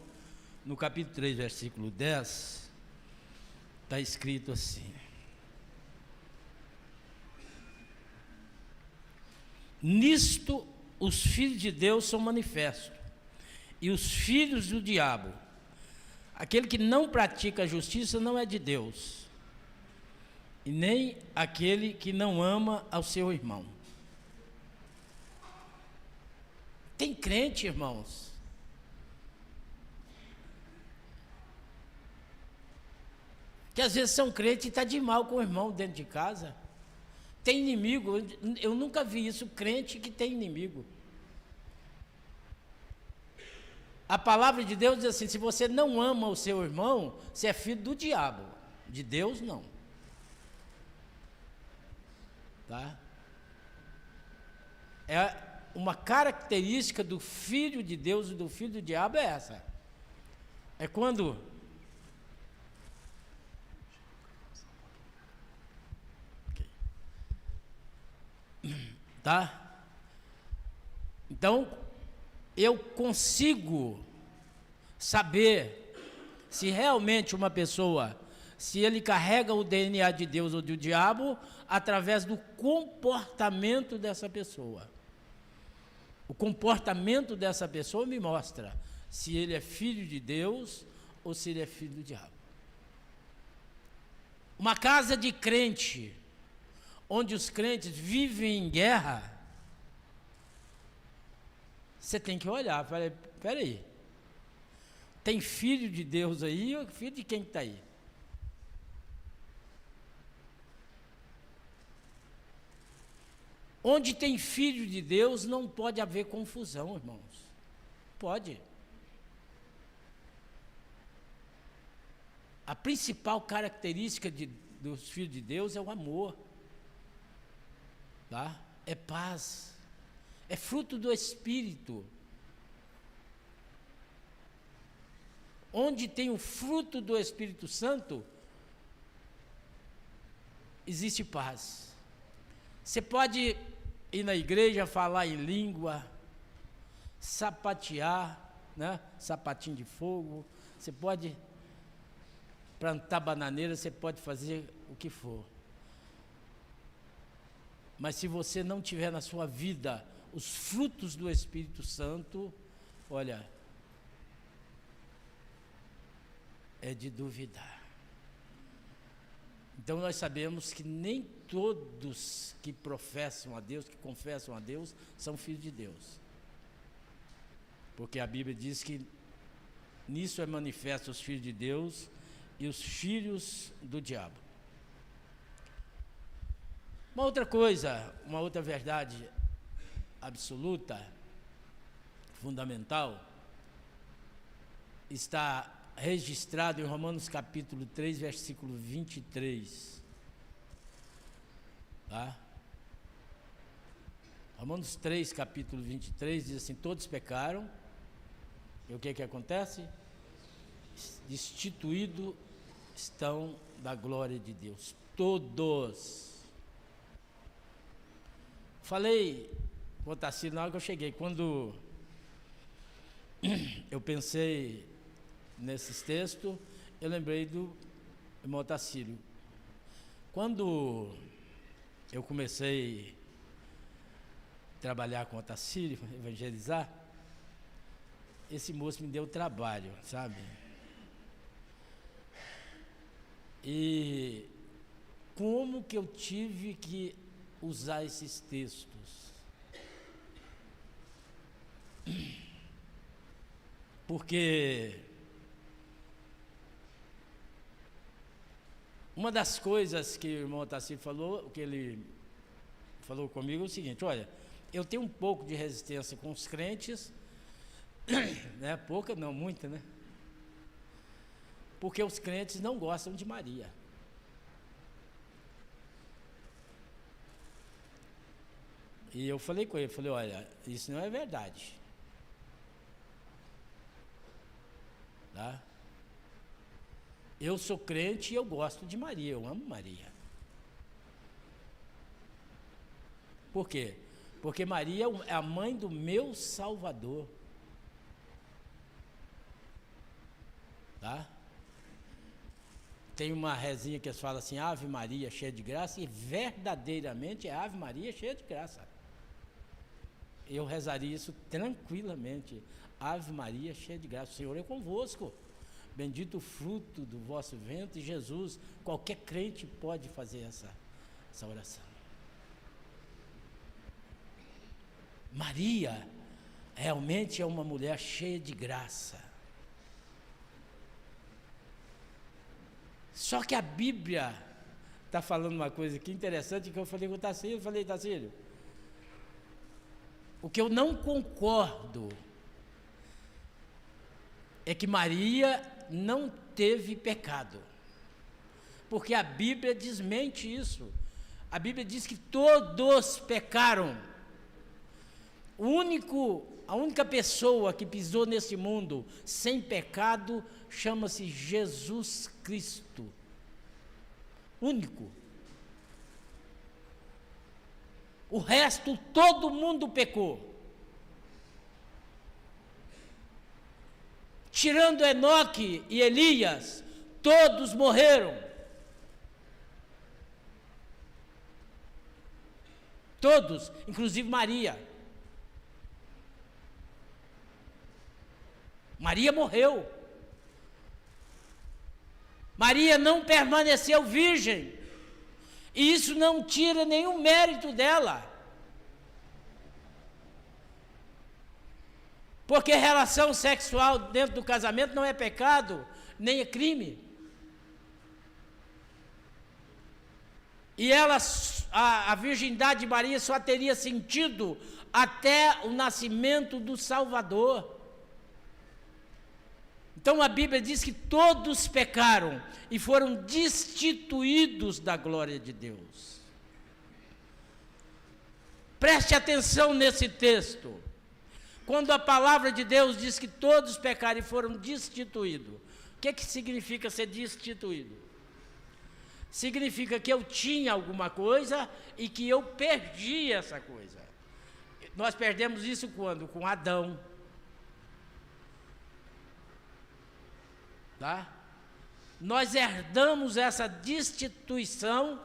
no capítulo 3, versículo 10, está escrito assim: nisto os filhos de Deus são manifestos, e os filhos do diabo. Aquele que não pratica a justiça não é de Deus, e nem aquele que não ama ao seu irmão. Tem crente, irmãos, que às vezes são crentes e está de mal com o irmão dentro de casa. Tem inimigo, eu nunca vi isso, crente que tem inimigo. A palavra de Deus diz assim, se você não ama o seu irmão, você é filho do diabo, de Deus não. Tá? É uma característica do filho de Deus e do filho do diabo é essa. É quando tá? Então, eu consigo saber se realmente uma pessoa, se ele carrega o DNA de Deus ou do diabo, através do comportamento dessa pessoa. O comportamento dessa pessoa me mostra se ele é filho de Deus ou se ele é filho do diabo. Uma casa de crente, onde os crentes vivem em guerra, você tem que olhar, peraí, tem filho de Deus aí, ou filho de quem está aí? Onde tem filho de Deus não pode haver confusão, irmãos. Pode. A principal característica dos filhos de Deus é o amor. Tá? É paz. É fruto do Espírito. Onde tem o fruto do Espírito Santo, existe paz. Você pode ir na igreja, falar em língua, sapatear, né? Sapatinho de fogo, você pode plantar bananeira, você pode fazer o que for. Mas se você não tiver na sua vida os frutos do Espírito Santo, olha, é de duvidar. Então nós sabemos que nem todos que professam a Deus, que confessam a Deus, são filhos de Deus. Porque a Bíblia diz que nisso é manifesto os filhos de Deus e os filhos do diabo. Uma outra coisa, uma outra verdade absoluta, fundamental, está registrado em Romanos capítulo 3, versículo 23. Tá? Romanos 3, capítulo 23, diz assim, todos pecaram, e o que que acontece? Destituídos estão da glória de Deus, todos. Falei com o Tarsilo na hora que eu cheguei, quando eu pensei nesses textos, eu lembrei do irmão Tarsilo. Quando eu comecei a trabalhar com o Tarsilo, evangelizar, esse moço me deu trabalho, sabe? E como que eu tive que usar esses textos? Porque uma das coisas que o irmão Tarsilo falou, o que ele falou comigo é o seguinte, olha, eu tenho um pouco de resistência com os crentes, né? Pouca, não, muita, né? Porque os crentes não gostam de Maria. E eu falei com ele, falei, olha, isso não é verdade. Tá? Eu sou crente e eu gosto de Maria, eu amo Maria. Por quê? Porque Maria é a mãe do meu Salvador. Tá? Tem uma rezinha que eles falam assim, Ave Maria cheia de graça, e verdadeiramente é Ave Maria cheia de graça. Eu rezaria isso tranquilamente. Ave Maria cheia de graça, o Senhor é convosco. Bendito o fruto do vosso ventre, Jesus. Qualquer crente pode fazer essa oração. Maria realmente é uma mulher cheia de graça. Só que a Bíblia está falando uma coisa aqui interessante que eu falei com o Tacílio. Eu falei, Tacílio, o que eu não concordo é que Maria não teve pecado. Porque a Bíblia desmente isso. A Bíblia diz que todos pecaram. A única pessoa que pisou nesse mundo sem pecado chama-se Jesus Cristo. Único. O resto, todo mundo pecou. Tirando Enoque e Elias, todos morreram. Todos, inclusive Maria. Maria morreu. Maria não permaneceu virgem. E isso não tira nenhum mérito dela. Porque relação sexual dentro do casamento não é pecado, nem é crime. E a virgindade de Maria só teria sentido até o nascimento do Salvador. Então a Bíblia diz que todos pecaram e foram destituídos da glória de Deus. Preste atenção nesse texto. Quando a palavra de Deus diz que todos pecaram e foram destituídos, o que significa ser destituído? Significa que eu tinha alguma coisa e que eu perdi essa coisa. Nós perdemos isso quando? Com Adão. Tá? Nós herdamos essa destituição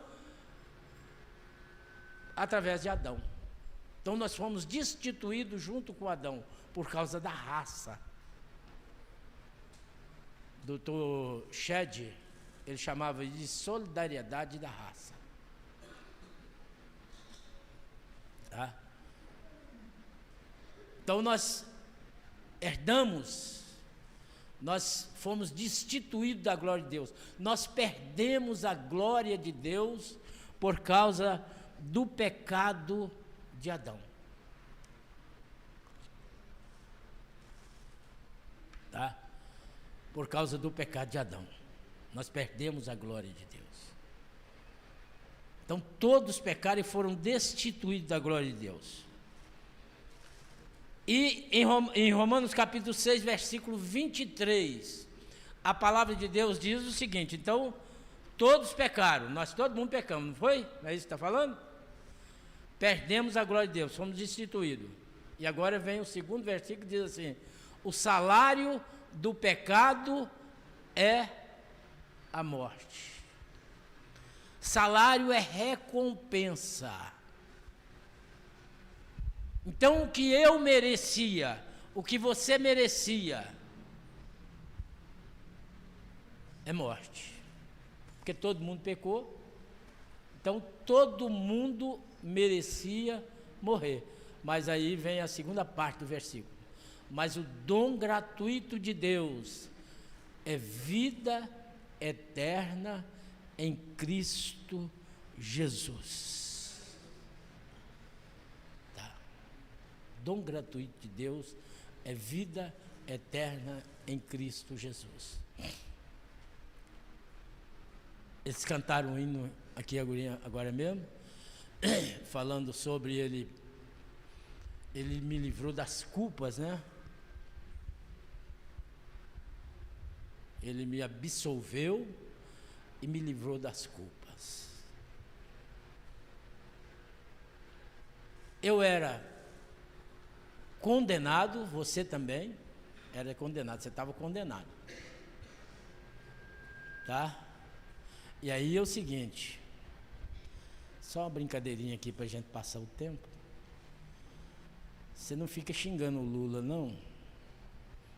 através de Adão. Então nós fomos destituídos junto com Adão por causa da raça. Dr. Shedd, ele chamava de solidariedade da raça. Tá? Então nós herdamos. Nós fomos destituídos da glória de Deus. Nós perdemos a glória de Deus por causa do pecado de Adão. Tá? Por causa do pecado de Adão. Nós perdemos a glória de Deus. Então todos pecaram e foram destituídos da glória de Deus. E em Romanos capítulo 6, versículo 23, a palavra de Deus diz o seguinte, então, todos pecaram, todo mundo pecamos, não foi? Não é isso que está falando? Perdemos a glória de Deus, fomos destituídos. E agora vem o segundo versículo, diz assim, o salário do pecado é a morte. Salário é recompensa. Então, o que eu merecia, o que você merecia, é morte. Porque todo mundo pecou, então todo mundo merecia morrer. Mas aí vem a segunda parte do versículo. Mas o dom gratuito de Deus é vida eterna em Cristo Jesus. Dom gratuito de Deus é vida eterna em Cristo Jesus. Eles cantaram um hino aqui agora mesmo, falando sobre ele me livrou das culpas, né? Ele me absolveu e me livrou das culpas. Eu era condenado, você também era condenado, você estava condenado. Tá? E aí é o seguinte, só uma brincadeirinha aqui para a gente passar o tempo. Você não fica xingando o Lula, não,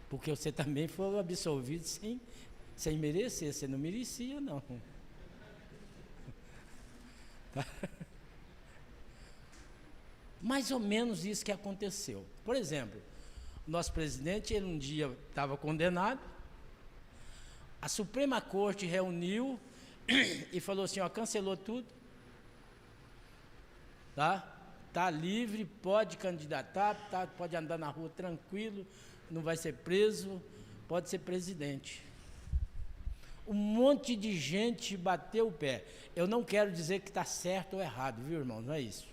porque você também foi absolvido sem merecer, você não merecia, não. Tá? Mais ou menos isso que aconteceu. Por exemplo, o nosso presidente, ele um dia estava condenado, a Suprema Corte reuniu e falou assim, ó, cancelou tudo, tá? Tá livre, pode candidatar, tá, pode andar na rua tranquilo, não vai ser preso, pode ser presidente. Um monte de gente bateu o pé. Eu não quero dizer que está certo ou errado, viu, irmão? Não é isso.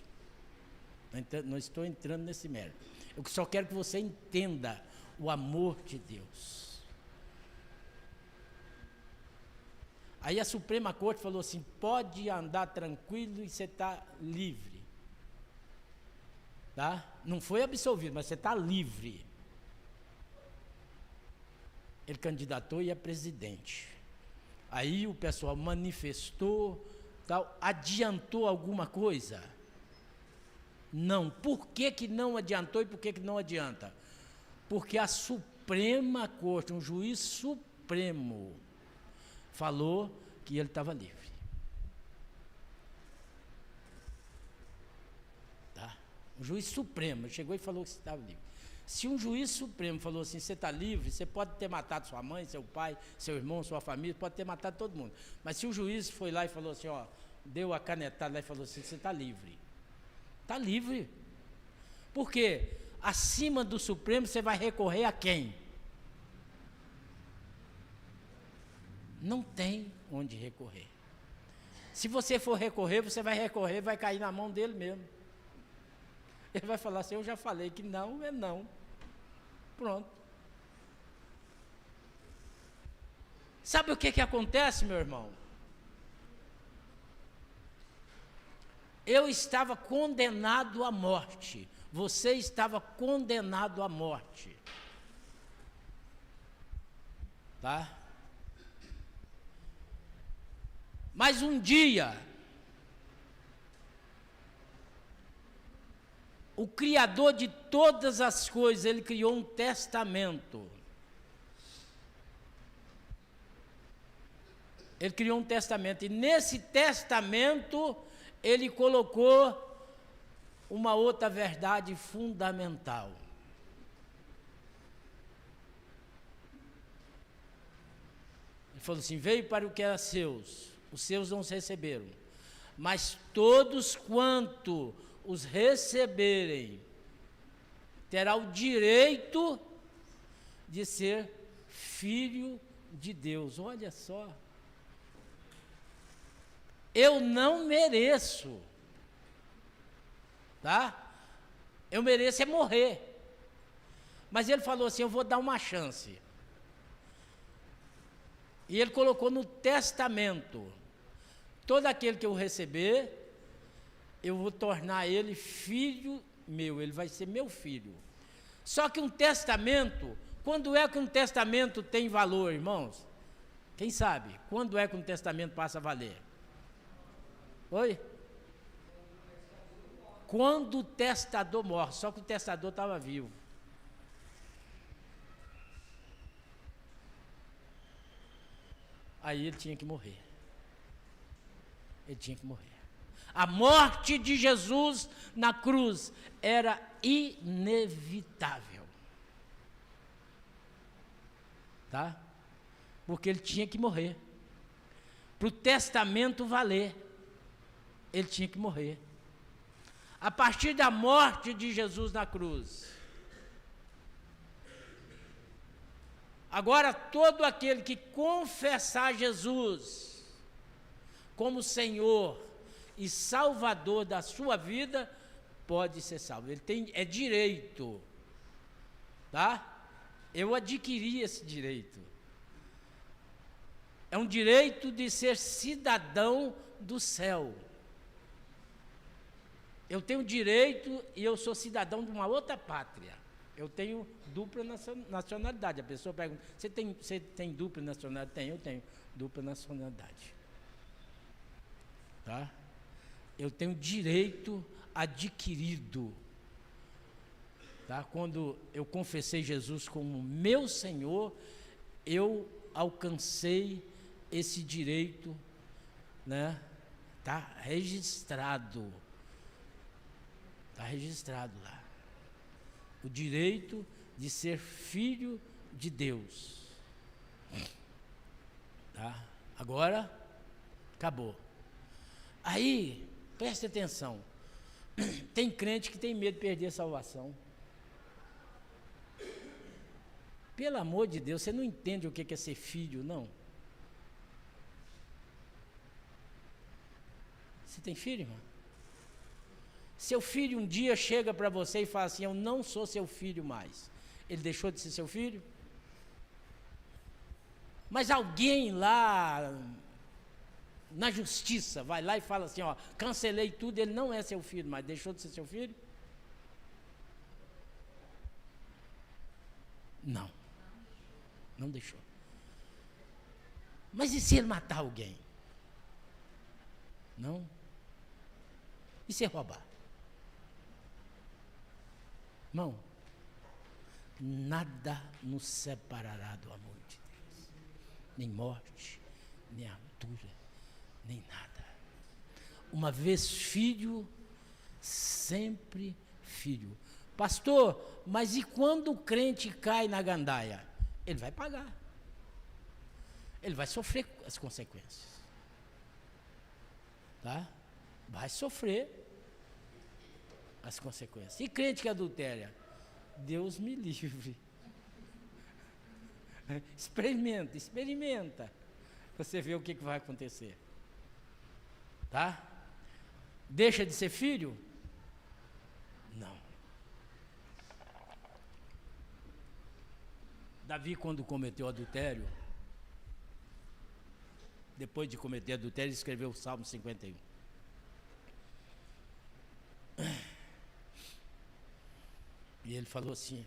Não estou entrando nesse mérito. Eu só quero que você entenda o amor de Deus. Aí a Suprema Corte falou assim, pode andar tranquilo e você está livre. Tá? Não foi absolvido, mas você está livre. Ele candidatou e é presidente. Aí o pessoal manifestou, tal, adiantou alguma coisa? Não. Por que não adiantou e por que não adianta? Porque a Suprema Corte, um juiz supremo, falou que ele estava livre. Tá? Um juiz supremo chegou e falou que você estava livre. Se um juiz supremo falou assim, você está livre, você pode ter matado sua mãe, seu pai, seu irmão, sua família, pode ter matado todo mundo. Mas se o juiz foi lá e falou assim, ó, deu a canetada lá e falou assim, você está livre. Está livre. Por quê? Acima do Supremo você vai recorrer a quem? Não tem onde recorrer. Se você for recorrer, você vai recorrer, vai cair na mão dele mesmo. Ele vai falar assim, eu já falei que não, é não. Pronto. Sabe o que acontece, meu irmão? Eu estava condenado à morte. Você estava condenado à morte. Tá? Mas um dia, o Criador de todas as coisas, Ele criou um testamento. Ele criou um testamento, e nesse testamento, Ele colocou uma outra verdade fundamental. Ele falou assim, veio para o que era seus, os seus não os receberam, mas todos quanto os receberem, terá o direito de ser filho de Deus. Olha só. Eu não mereço, tá? Eu mereço é morrer. Mas ele falou assim, eu vou dar uma chance. E ele colocou no testamento, todo aquele que eu receber, eu vou tornar ele filho meu, ele vai ser meu filho. Só que um testamento, quando é que um testamento tem valor, irmãos? Quem sabe? Quando é que um testamento passa a valer? Oi? Quando o testador morre, só que o testador estava vivo. Aí ele tinha que morrer. Ele tinha que morrer. A morte de Jesus na cruz era inevitável. Tá? Porque ele tinha que morrer. Para o testamento valer, ele tinha que morrer. A partir da morte de Jesus na cruz, agora todo aquele que confessar Jesus como Senhor e Salvador da sua vida, pode ser salvo. Ele tem, é direito, tá? Eu adquiri esse direito. É um direito de ser cidadão do céu. Eu tenho direito e eu sou cidadão de uma outra pátria. Eu tenho dupla nacionalidade. A pessoa pergunta, você tem dupla nacionalidade? Eu tenho dupla nacionalidade. Tá? Eu tenho direito adquirido. Tá? Quando eu confessei Jesus como meu Senhor, eu alcancei esse direito, né? Tá registrado. Está registrado lá. O direito de ser filho de Deus. Tá? Agora, acabou. Aí, preste atenção. Tem crente que tem medo de perder a salvação. Pelo amor de Deus, você não entende o que é ser filho, não? Você tem filho, irmão? Seu filho um dia chega para você e fala assim, eu não sou seu filho mais. Ele deixou de ser seu filho? Mas alguém lá na justiça vai lá e fala assim, ó, cancelei tudo, ele não é seu filho, mas deixou de ser seu filho? Não. Não deixou. Mas e se ele matar alguém? Não. E se roubar? Irmão, nada nos separará do amor de Deus. Nem morte, nem altura, nem nada. Uma vez filho, sempre filho. Pastor, mas e quando o crente cai na gandaia? Ele vai pagar. Ele vai sofrer as consequências. Tá? Vai sofrer as consequências. E crente que adultéria? Deus me livre. Experimenta. Você vê o que vai acontecer. Tá? Deixa de ser filho? Não. Davi, quando cometeu adultério, depois de cometer adultério, escreveu o Salmo 51. E ele falou assim,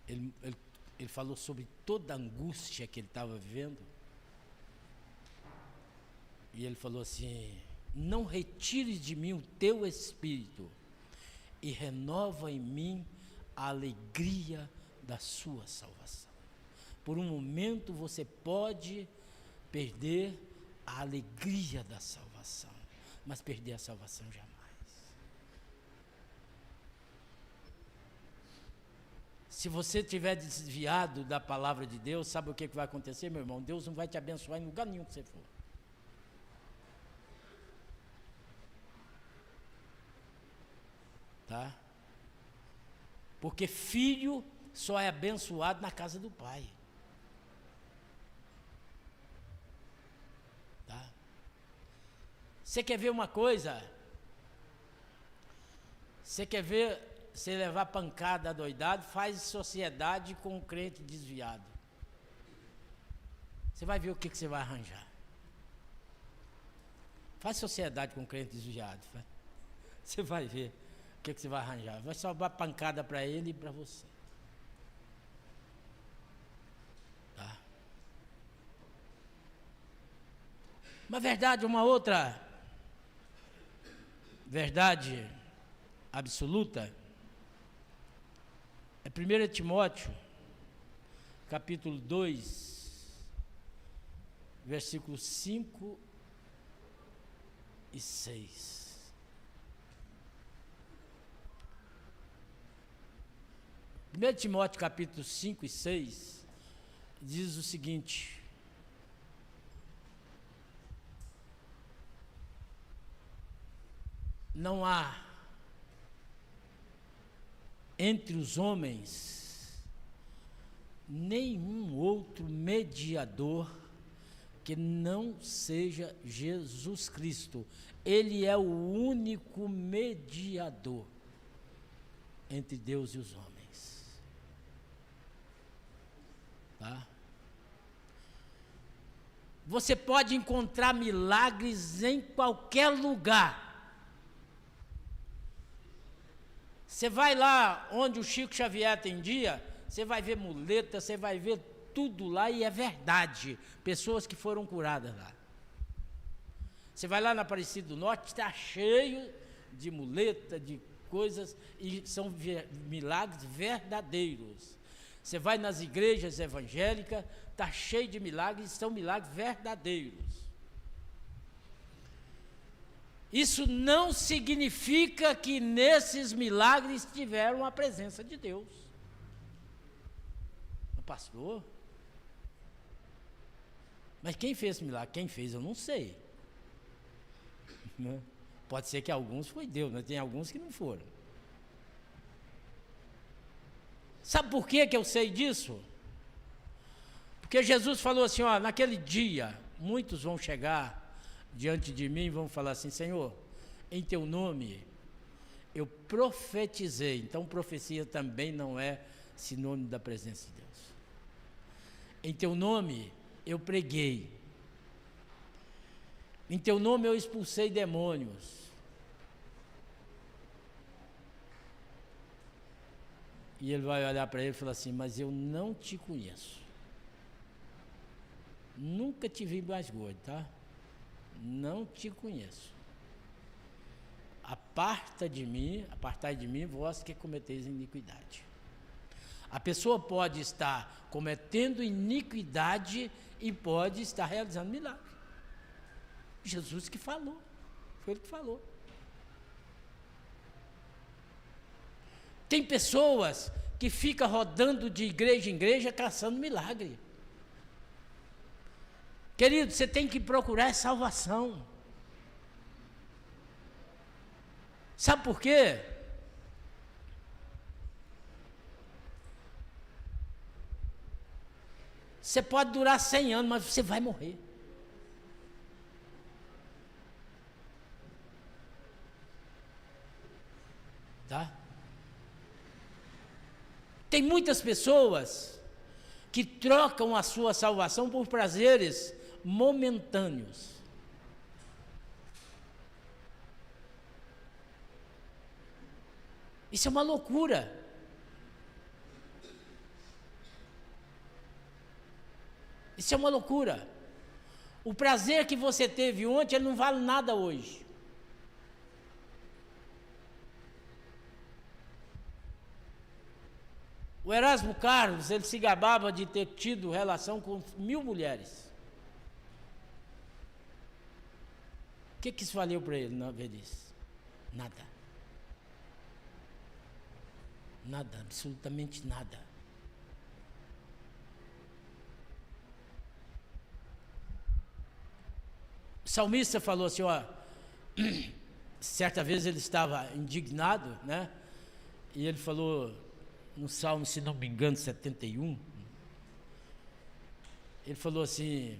ele falou sobre toda a angústia que ele estava vivendo, e ele falou assim, não retires de mim o teu espírito, e renova em mim a alegria da sua salvação. Por um momento você pode perder a alegria da salvação, mas perder a salvação jamais. Se você estiver desviado da palavra de Deus, sabe o que vai acontecer, meu irmão? Deus não vai te abençoar em lugar nenhum que você for. Tá? Porque filho só é abençoado na casa do pai. Tá? Você quer ver uma coisa? Você quer ver você levar pancada adoidado? Faz sociedade com um crente desviado. Você vai ver o que você vai arranjar. Faz sociedade com um crente desviado. Você vai ver o que você vai arranjar. Vai sobrar pancada para ele e para você. Tá? Uma verdade, uma outra verdade absoluta é 1 Timóteo, capítulo 2, versículos 5 e 6. 1 Timóteo, capítulo 5 e 6, diz o seguinte: não há entre os homens nenhum outro mediador que não seja Jesus Cristo. Ele é o único mediador entre Deus e os homens. Tá? Você pode encontrar milagres em qualquer lugar. Você vai lá onde o Chico Xavier atendia, você vai ver muleta, você vai ver tudo lá, e é verdade. Pessoas que foram curadas lá. Você vai lá na Aparecida do Norte, está cheio de muleta, de coisas, e são milagres verdadeiros. Você vai nas igrejas evangélicas, está cheio de milagres, são milagres verdadeiros. Isso não significa que nesses milagres tiveram a presença de Deus. Pastor, mas quem fez esse milagre? Quem fez, eu não sei. Pode ser que alguns foi Deus, mas tem alguns que não foram. Sabe por que eu sei disso? Porque Jesus falou assim, ó, naquele dia, muitos vão chegar diante de mim e vão falar assim, Senhor, em teu nome eu profetizei. Então profecia também não é sinônimo da presença de Deus. Em teu nome eu preguei. Em teu nome eu expulsei demônios. E ele vai olhar para ele e falar assim, mas eu não te conheço. Nunca te vi mais gordo, tá? Não te conheço. Apartai de mim, vós que cometeis iniquidade. A pessoa pode estar cometendo iniquidade e pode estar realizando milagre. Jesus que falou, foi ele que falou. Tem pessoas que ficam rodando de igreja em igreja caçando milagre. Querido, você tem que procurar salvação. Sabe por quê? Você pode durar 100 anos, mas você vai morrer. Tá? Tem muitas pessoas que trocam a sua salvação por prazeres momentâneos. Isso é uma loucura. Isso é uma loucura. O prazer que você teve ontem, ele não vale nada hoje. O Erasmo Carlos, ele se gabava de ter tido relação com 1000 mulheres. O que isso valeu para ele na velhice? Nada. Nada, absolutamente nada. O salmista falou assim, ó, certa vez ele estava indignado, né? E ele falou, no Salmo, se não me engano, 71, ele falou assim,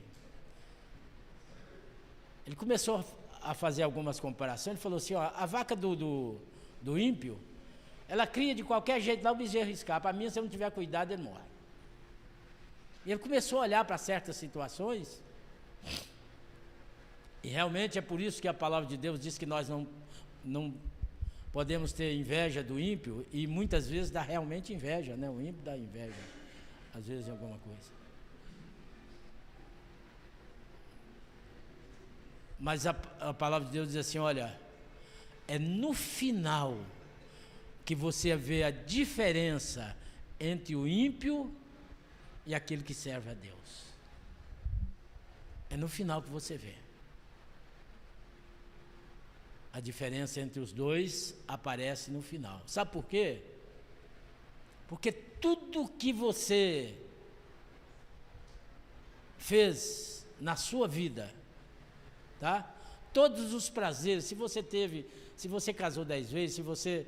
ele começou a fazer algumas comparações, ele falou assim, ó, a vaca do ímpio, ela cria de qualquer jeito lá, o bezerro escapa, a minha, se eu não tiver cuidado, ele morre. E ele começou a olhar para certas situações, e realmente é por isso que a palavra de Deus diz que nós não podemos ter inveja do ímpio, e muitas vezes dá realmente inveja, né? O ímpio dá inveja, às vezes, de alguma coisa. Mas a palavra de Deus diz assim, olha, é no final que você vê a diferença entre o ímpio e aquele que serve a Deus. É no final que você vê. A diferença entre os dois aparece no final. Sabe por quê? Porque tudo que você fez na sua vida, tá? Todos os prazeres, se você casou 10 vezes, se você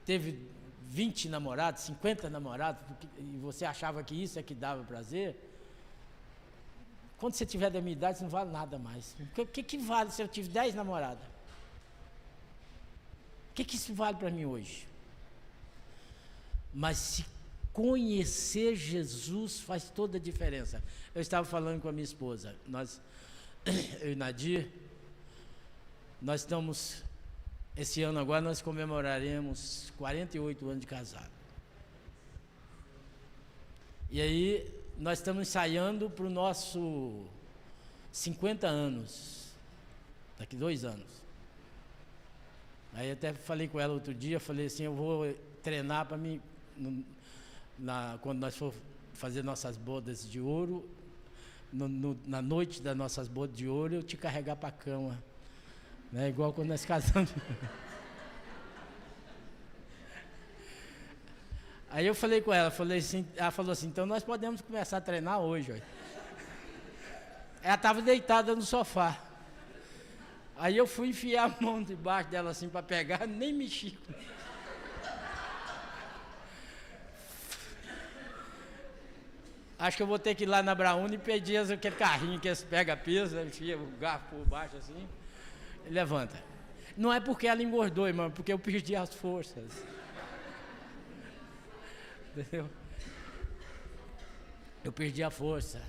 teve 20 namorados, 50 namorados, e você achava que isso é que dava prazer, quando você tiver da minha idade, isso não vale nada mais. O que vale se eu tive 10 namoradas? O que isso vale para mim hoje? Mas se conhecer Jesus faz toda a diferença. Eu estava falando com a minha esposa, eu e Nadir, nós estamos, esse ano agora nós comemoraremos 48 anos de casado. E aí nós estamos ensaiando para o nosso 50 anos, daqui 2 anos. Aí até falei com ela outro dia, falei assim, eu vou treinar para mim, quando nós for fazer nossas bodas de ouro, na noite das nossas bodas de ouro, eu te carregar para a cama, né? Igual quando nós casamos. Aí eu falei com ela, ela falou assim, então nós podemos começar a treinar hoje. Ó. Ela estava deitada no sofá. Aí eu fui enfiar a mão debaixo dela assim para pegar, nem mexi. Acho que eu vou ter que ir lá na Brauna e pedir aquele carrinho que eles pegam peso, enfia o garfo por baixo assim, e levanta. Não é porque ela engordou, irmão, é porque eu perdi as forças. Entendeu? Eu perdi a força.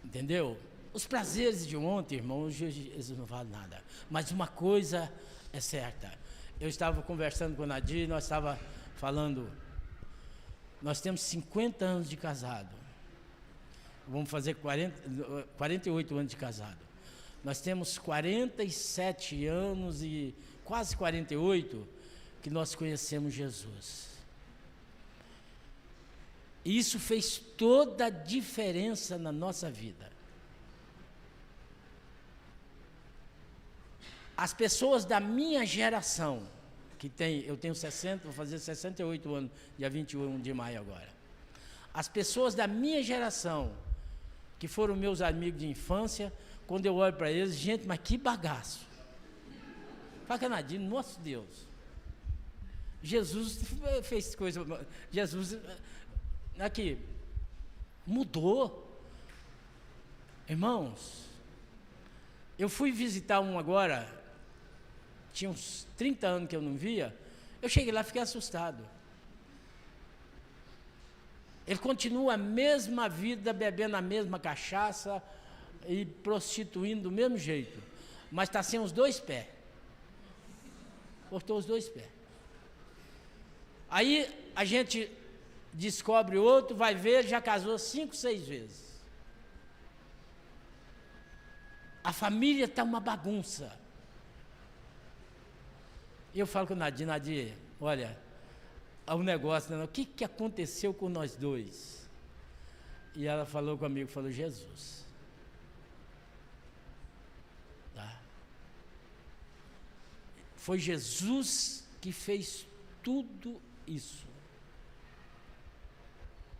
Entendeu? Os prazeres de ontem, irmão, hoje eles não valem nada. Mas uma coisa é certa. Eu estava conversando com a Nadir, nós estávamos falando, nós temos 50 anos de casado. Vamos fazer 48 anos de casado. Nós temos 47 anos e quase 48 que nós conhecemos Jesus. E isso fez toda a diferença na nossa vida. As pessoas da minha geração, eu tenho 60, vou fazer 68 anos, dia 21 de maio agora. As pessoas da minha geração, que foram meus amigos de infância, quando eu olho para eles, gente, mas que bagaço. Fala, Canadinho, nosso Deus. Jesus fez coisa, Jesus, aqui, mudou. Irmãos, eu fui visitar um agora, tinha uns 30 anos que eu não via, eu cheguei lá e fiquei assustado. Ele continua a mesma vida, bebendo a mesma cachaça e prostituindo do mesmo jeito, mas está sem os 2 pés. Cortou os 2 pés. Aí a gente descobre outro, vai ver, ele já casou 5, 6 vezes. A família está uma bagunça. E eu falo com o Nadir, olha, o negócio, o que aconteceu com nós dois? E ela falou comigo, falou, Jesus. Tá? Foi Jesus que fez tudo isso.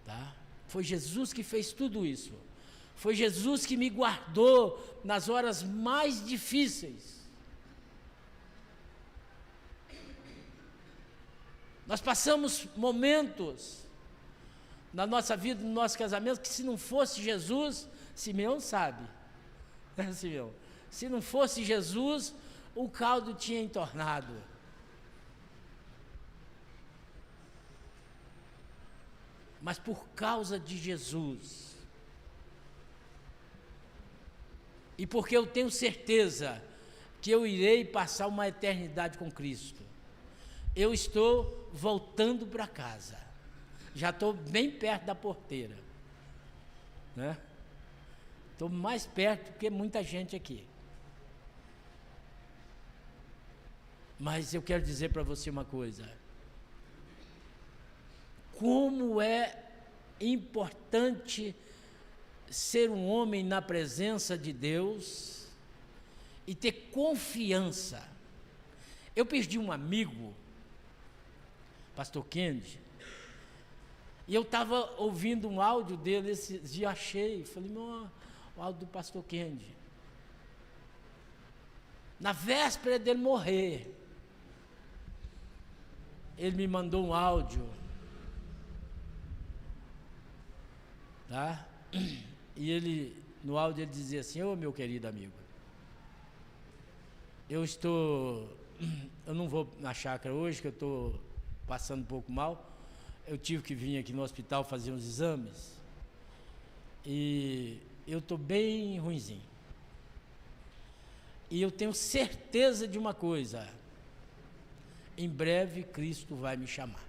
Tá? Foi Jesus que fez tudo isso. Foi Jesus que me guardou nas horas mais difíceis. Nós passamos momentos na nossa vida, no nosso casamento, que se não fosse Jesus, Simeão sabe, né, Simeão? Se não fosse Jesus, o caldo tinha entornado. Mas por causa de Jesus, e porque eu tenho certeza que eu irei passar uma eternidade com Cristo, eu estou voltando para casa. Já estou bem perto da porteira, né? Estou mais perto que muita gente aqui. Mas eu quero dizer para você uma coisa. Como é importante ser um homem na presença de Deus e ter confiança. Eu perdi um amigo, Pastor Kennedy, e eu estava ouvindo um áudio dele esses dias, achei, falei, o áudio do Pastor Kennedy. Na véspera dele morrer, ele me mandou um áudio, tá? E ele, no áudio ele dizia assim, meu querido amigo, eu não vou na chácara hoje, que eu estou passando um pouco mal. Eu tive que vir aqui no hospital fazer uns exames. E eu estou bem ruinzinho. E eu tenho certeza de uma coisa: em breve Cristo vai me chamar.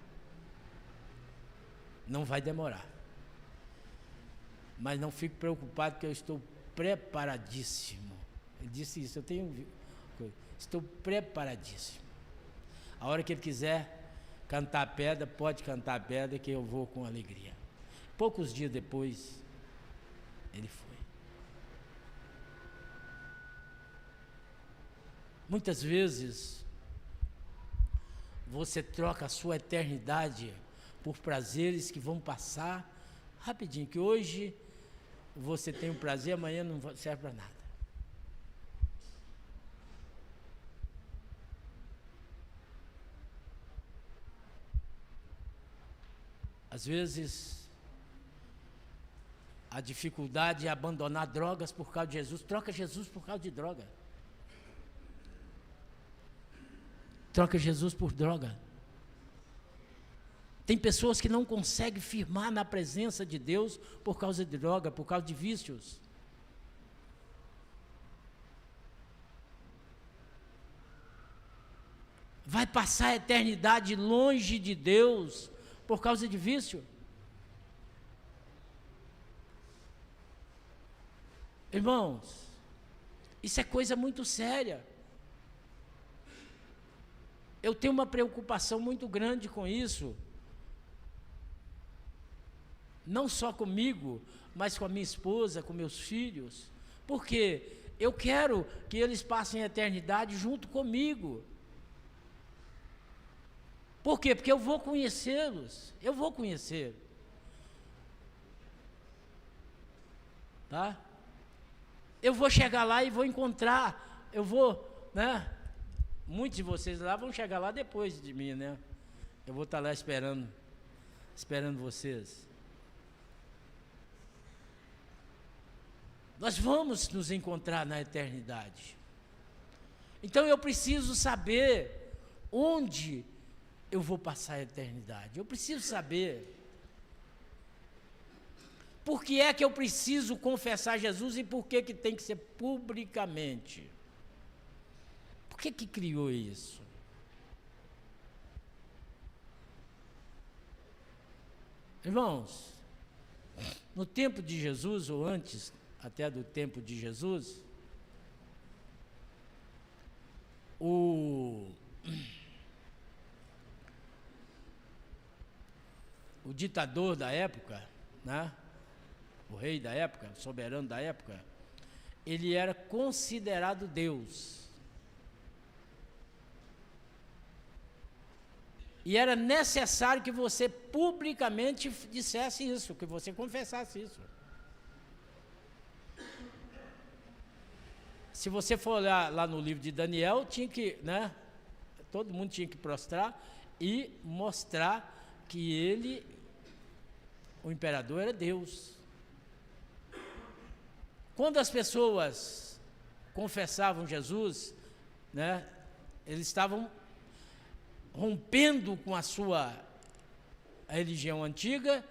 Não vai demorar. Mas não fique preocupado, que eu estou preparadíssimo. Ele disse isso, estou preparadíssimo. A hora que ele quiser cantar a pedra, pode cantar a pedra, que eu vou com alegria. Poucos dias depois, ele foi. Muitas vezes, você troca a sua eternidade por prazeres que vão passar rapidinho, que hoje você tem um prazer, amanhã não serve para nada. Às vezes, a dificuldade é abandonar drogas por causa de Jesus. Troca Jesus por causa de droga. Troca Jesus por droga. Tem pessoas que não conseguem firmar na presença de Deus por causa de droga, por causa de vícios. Vai passar a eternidade longe de Deus por causa de vício. Irmãos, isso é coisa muito séria. Eu tenho uma preocupação muito grande com isso. Não só comigo, mas com a minha esposa, com meus filhos. Porque eu quero que eles passem a eternidade junto comigo. Por quê? Porque eu vou conhecê-los. Eu vou conhecer. Tá? Eu vou chegar lá e vou encontrar. Eu vou, né? Muitos de vocês lá vão chegar lá depois de mim, né? Eu vou estar lá esperando vocês. Nós vamos nos encontrar na eternidade. Então eu preciso saber onde eu vou passar a eternidade. Eu preciso saber. Por que é que eu preciso confessar Jesus e por que tem que ser publicamente? Por que criou isso? Irmãos, no tempo de Jesus, ou antes até do tempo de Jesus, o ditador da época, né? O rei da época, o soberano da época, ele era considerado Deus. E era necessário que você publicamente dissesse isso, que você confessasse isso. Se você for olhar lá no livro de Daniel, tinha que, né? Todo mundo tinha que prostrar e mostrar que ele, o imperador, era Deus. Quando as pessoas confessavam Jesus, né? Eles estavam rompendo com a sua religião antiga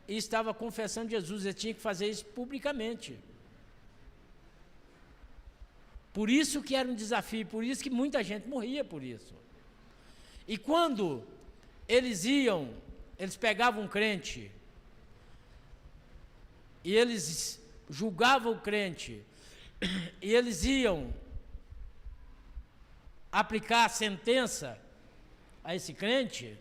e estava confessando Jesus. Ele tinha que fazer isso publicamente. Por isso que era um desafio, por isso que muita gente morria por isso. E quando eles pegavam um crente e eles julgavam o crente e eles iam aplicar a sentença a esse crente,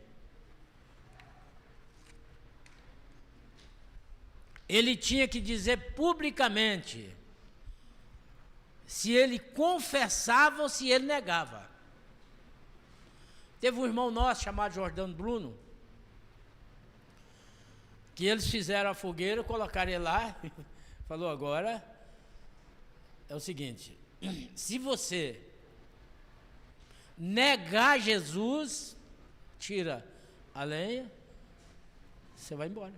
ele tinha que dizer publicamente se ele confessava ou se ele negava. Teve um irmão nosso chamado Jordano Bruno, que eles fizeram a fogueira, colocaram ele lá, falou: agora é o seguinte, se você negar Jesus, tira a lenha, você vai embora.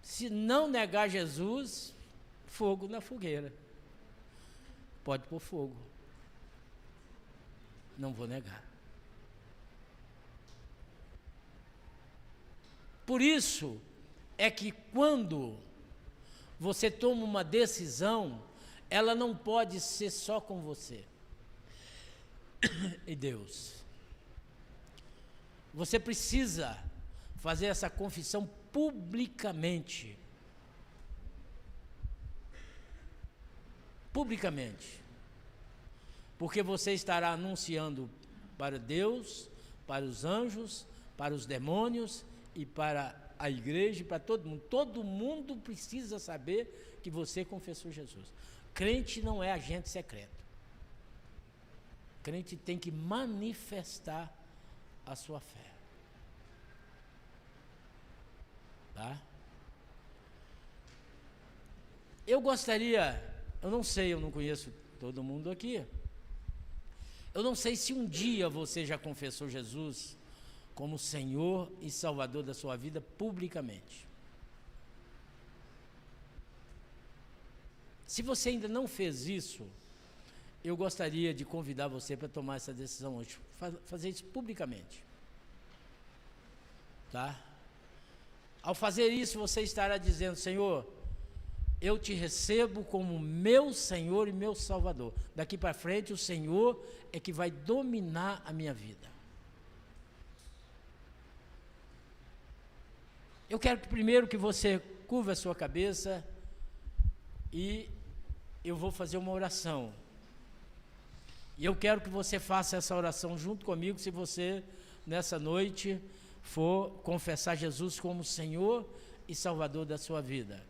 Se não negar Jesus, fogo na fogueira. Pode pôr fogo. Não vou negar. Por isso é que quando você toma uma decisão, ela não pode ser só com você e Deus. Você precisa fazer essa confissão publicamente. Publicamente. Porque você estará anunciando para Deus, para os anjos, para os demônios e para a igreja e para todo mundo. Todo mundo precisa saber que você confessou Jesus. Crente não é agente secreto. Crente tem que manifestar a sua fé. Tá? Eu gostaria, eu não sei, eu não conheço todo mundo aqui. Eu não sei se um dia você já confessou Jesus como Senhor e Salvador da sua vida publicamente. Se você ainda não fez isso, eu gostaria de convidar você para tomar essa decisão hoje, fazer isso publicamente. Tá? Ao fazer isso, você estará dizendo: Senhor, eu te recebo como meu Senhor e meu Salvador. Daqui para frente, o Senhor é que vai dominar a minha vida. Eu quero que primeiro que você curva a sua cabeça e eu vou fazer uma oração. E eu quero que você faça essa oração junto comigo, se você, nessa noite, for confessar Jesus como Senhor e Salvador da sua vida.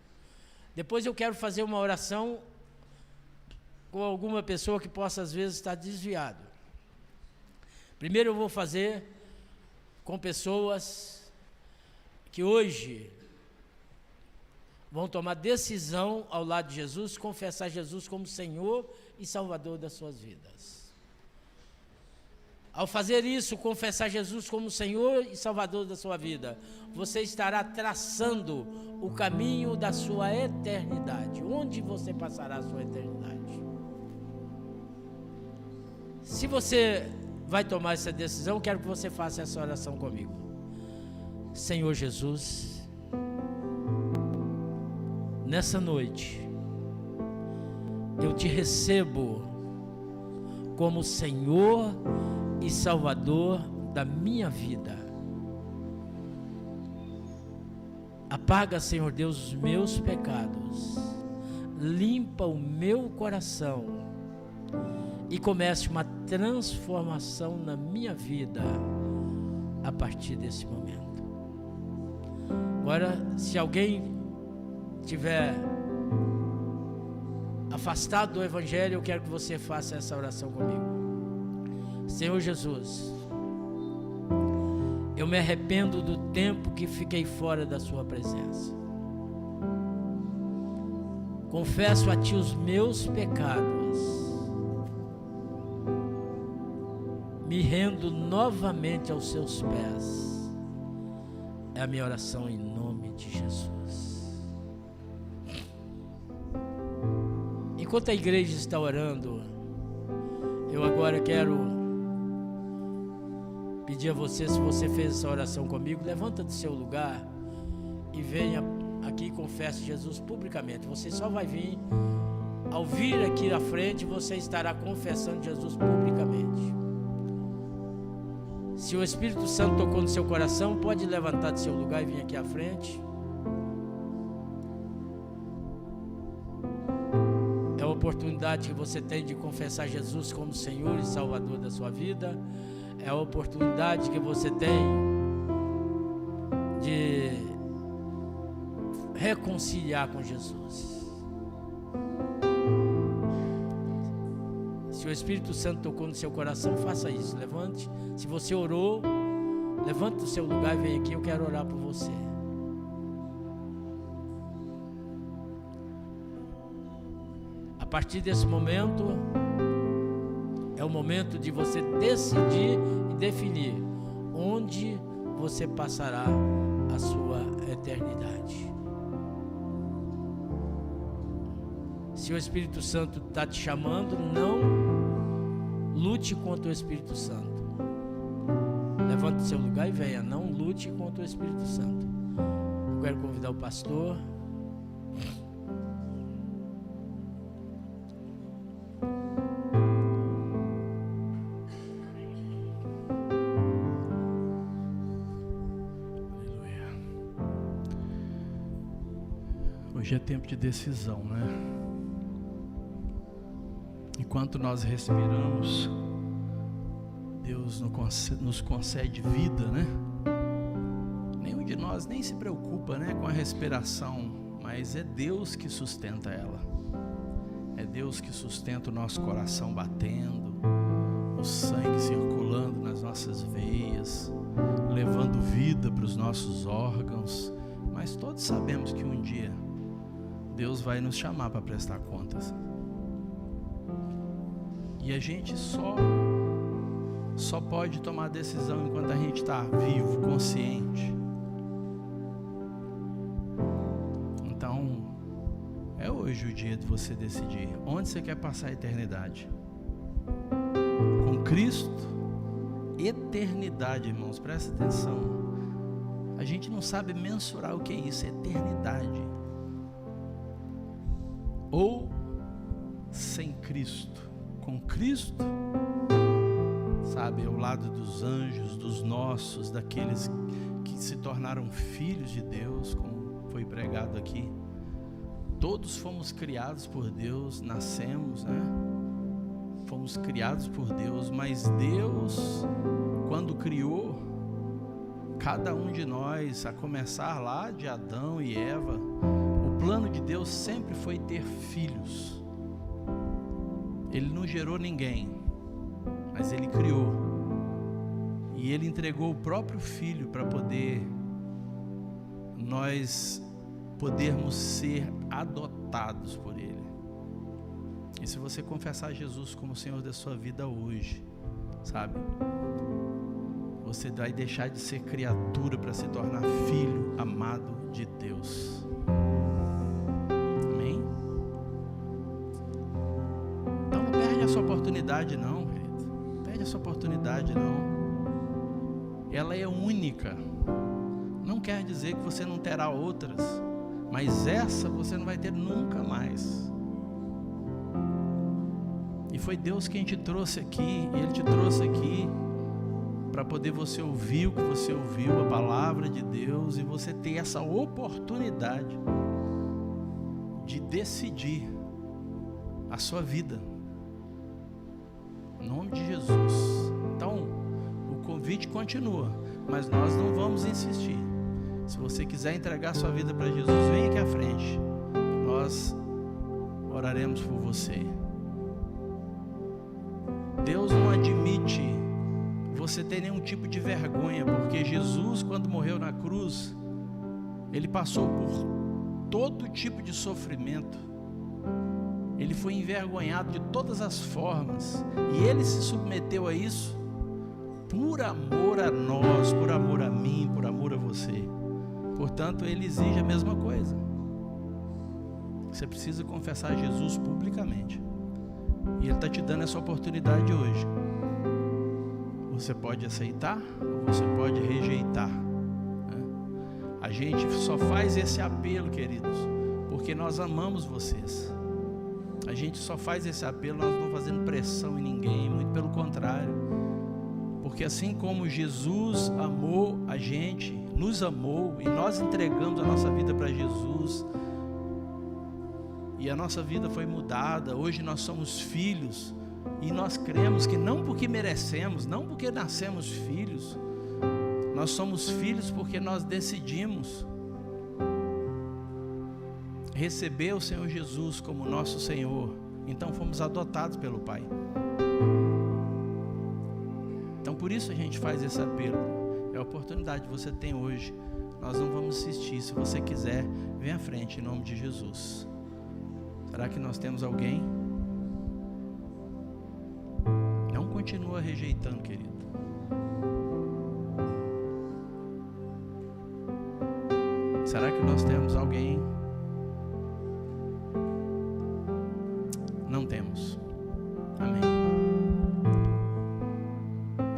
Depois eu quero fazer uma oração com alguma pessoa que possa, às vezes, estar desviado. Primeiro eu vou fazer com pessoas que hoje vão tomar decisão ao lado de Jesus, confessar Jesus como Senhor e Salvador das suas vidas. Ao fazer isso, confessar Jesus como Senhor e Salvador da sua vida, você estará traçando o caminho da sua eternidade. Onde você passará a sua eternidade? Se você vai tomar essa decisão, eu quero que você faça essa oração comigo. Senhor Jesus, nessa noite, eu te recebo como Senhor e Salvador da minha vida. Apaga, Senhor Deus, os meus pecados, limpa o meu coração e comece uma transformação na minha vida a partir desse momento. Agora, se alguém tiver afastado do Evangelho, eu quero que você faça essa oração comigo. Senhor Jesus, eu me arrependo do tempo que fiquei fora da sua presença. Confesso a Ti os meus pecados. Me rendo novamente aos Seus pés. É a minha oração em nome de Jesus. Enquanto a igreja está orando, eu agora quero pedir a você, se você fez essa oração comigo, levanta do seu lugar e venha aqui e confesse Jesus publicamente. Você só vai vir, ao vir aqui à frente, você estará confessando Jesus publicamente. Se o Espírito Santo tocou no seu coração, pode levantar do seu lugar e vir aqui à frente. É a oportunidade que você tem de confessar Jesus como Senhor e Salvador da sua vida. É a oportunidade que você tem de reconciliar com Jesus. Se o Espírito Santo tocou no seu coração, faça isso, levante. Se você orou, levante do seu lugar e vem aqui, eu quero orar por você. A partir desse momento, é o momento de você decidir e definir onde você passará a sua eternidade. Se o Espírito Santo está te chamando, não lute contra o Espírito Santo. Levante o seu lugar e venha, não lute contra o Espírito Santo. Eu quero convidar o pastor. Hoje é tempo de decisão, né? Enquanto nós respiramos, Deus nos concede vida, né? Nenhum de nós nem se preocupa, né, com a respiração, mas é Deus que sustenta ela. É Deus que sustenta o nosso coração batendo, o sangue circulando nas nossas veias, levando vida para os nossos órgãos. Mas todos sabemos que um dia Deus vai nos chamar para prestar contas. E a gente só pode tomar decisão enquanto a gente está vivo, consciente. Então, é hoje o dia de você decidir onde você quer passar a eternidade. Com Cristo, eternidade, irmãos, presta atenção. A gente não sabe mensurar o que é isso, eternidade. Ou sem Cristo. Com Cristo, sabe, ao lado dos anjos, dos nossos, daqueles que se tornaram filhos de Deus, como foi pregado aqui. Todos fomos criados por Deus, nascemos, né? Fomos criados por Deus, mas Deus, quando criou cada um de nós, a começar lá de Adão e Eva, o plano de Deus sempre foi ter filhos. Ele não gerou ninguém, mas Ele criou. E Ele entregou o próprio Filho para poder nós podermos ser adotados por Ele. E se você confessar Jesus como Senhor da sua vida hoje, sabe, você vai deixar de ser criatura para se tornar filho amado de Deus. Amém? Então não perde essa oportunidade não, querido. Não perde essa oportunidade não. Ela é única. Não quer dizer que você não terá outras, mas essa você não vai ter nunca mais. E foi Deus quem te trouxe aqui, e Ele te trouxe aqui para poder você ouvir o que você ouviu, a palavra de Deus, e você ter essa oportunidade de decidir a sua vida, em nome de Jesus. Então, o convite continua, mas nós não vamos insistir. Se você quiser entregar sua vida para Jesus, vem aqui à frente, nós oraremos por você. Deus não admite você ter nenhum tipo de vergonha, porque Jesus, quando morreu na cruz, Ele passou por todo tipo de sofrimento. Ele foi envergonhado de todas as formas, e Ele se submeteu a isso por amor a nós, por amor a mim, por amor a você. Portanto, Ele exige a mesma coisa. Você precisa confessar Jesus publicamente, e Ele está te dando essa oportunidade hoje. Você pode aceitar ou você pode rejeitar, né? A gente só faz esse apelo, queridos, porque nós amamos vocês. A gente só faz esse apelo, nós não estamos fazendo pressão em ninguém, muito pelo contrário. Porque assim como Jesus amou a gente, nos amou, e nós entregamos a nossa vida para Jesus, e a nossa vida foi mudada, hoje nós somos filhos. E nós cremos que não porque merecemos, não porque nascemos filhos, nós somos filhos porque nós decidimos receber o Senhor Jesus como nosso Senhor. Então fomos adotados pelo Pai. Então por isso a gente faz esse apelo. É a oportunidade que você tem hoje. Nós não vamos insistir. Se você quiser, vem à frente em nome de Jesus. Será que nós temos alguém? Continua rejeitando, querido. Será que nós temos alguém? Não temos. Amém.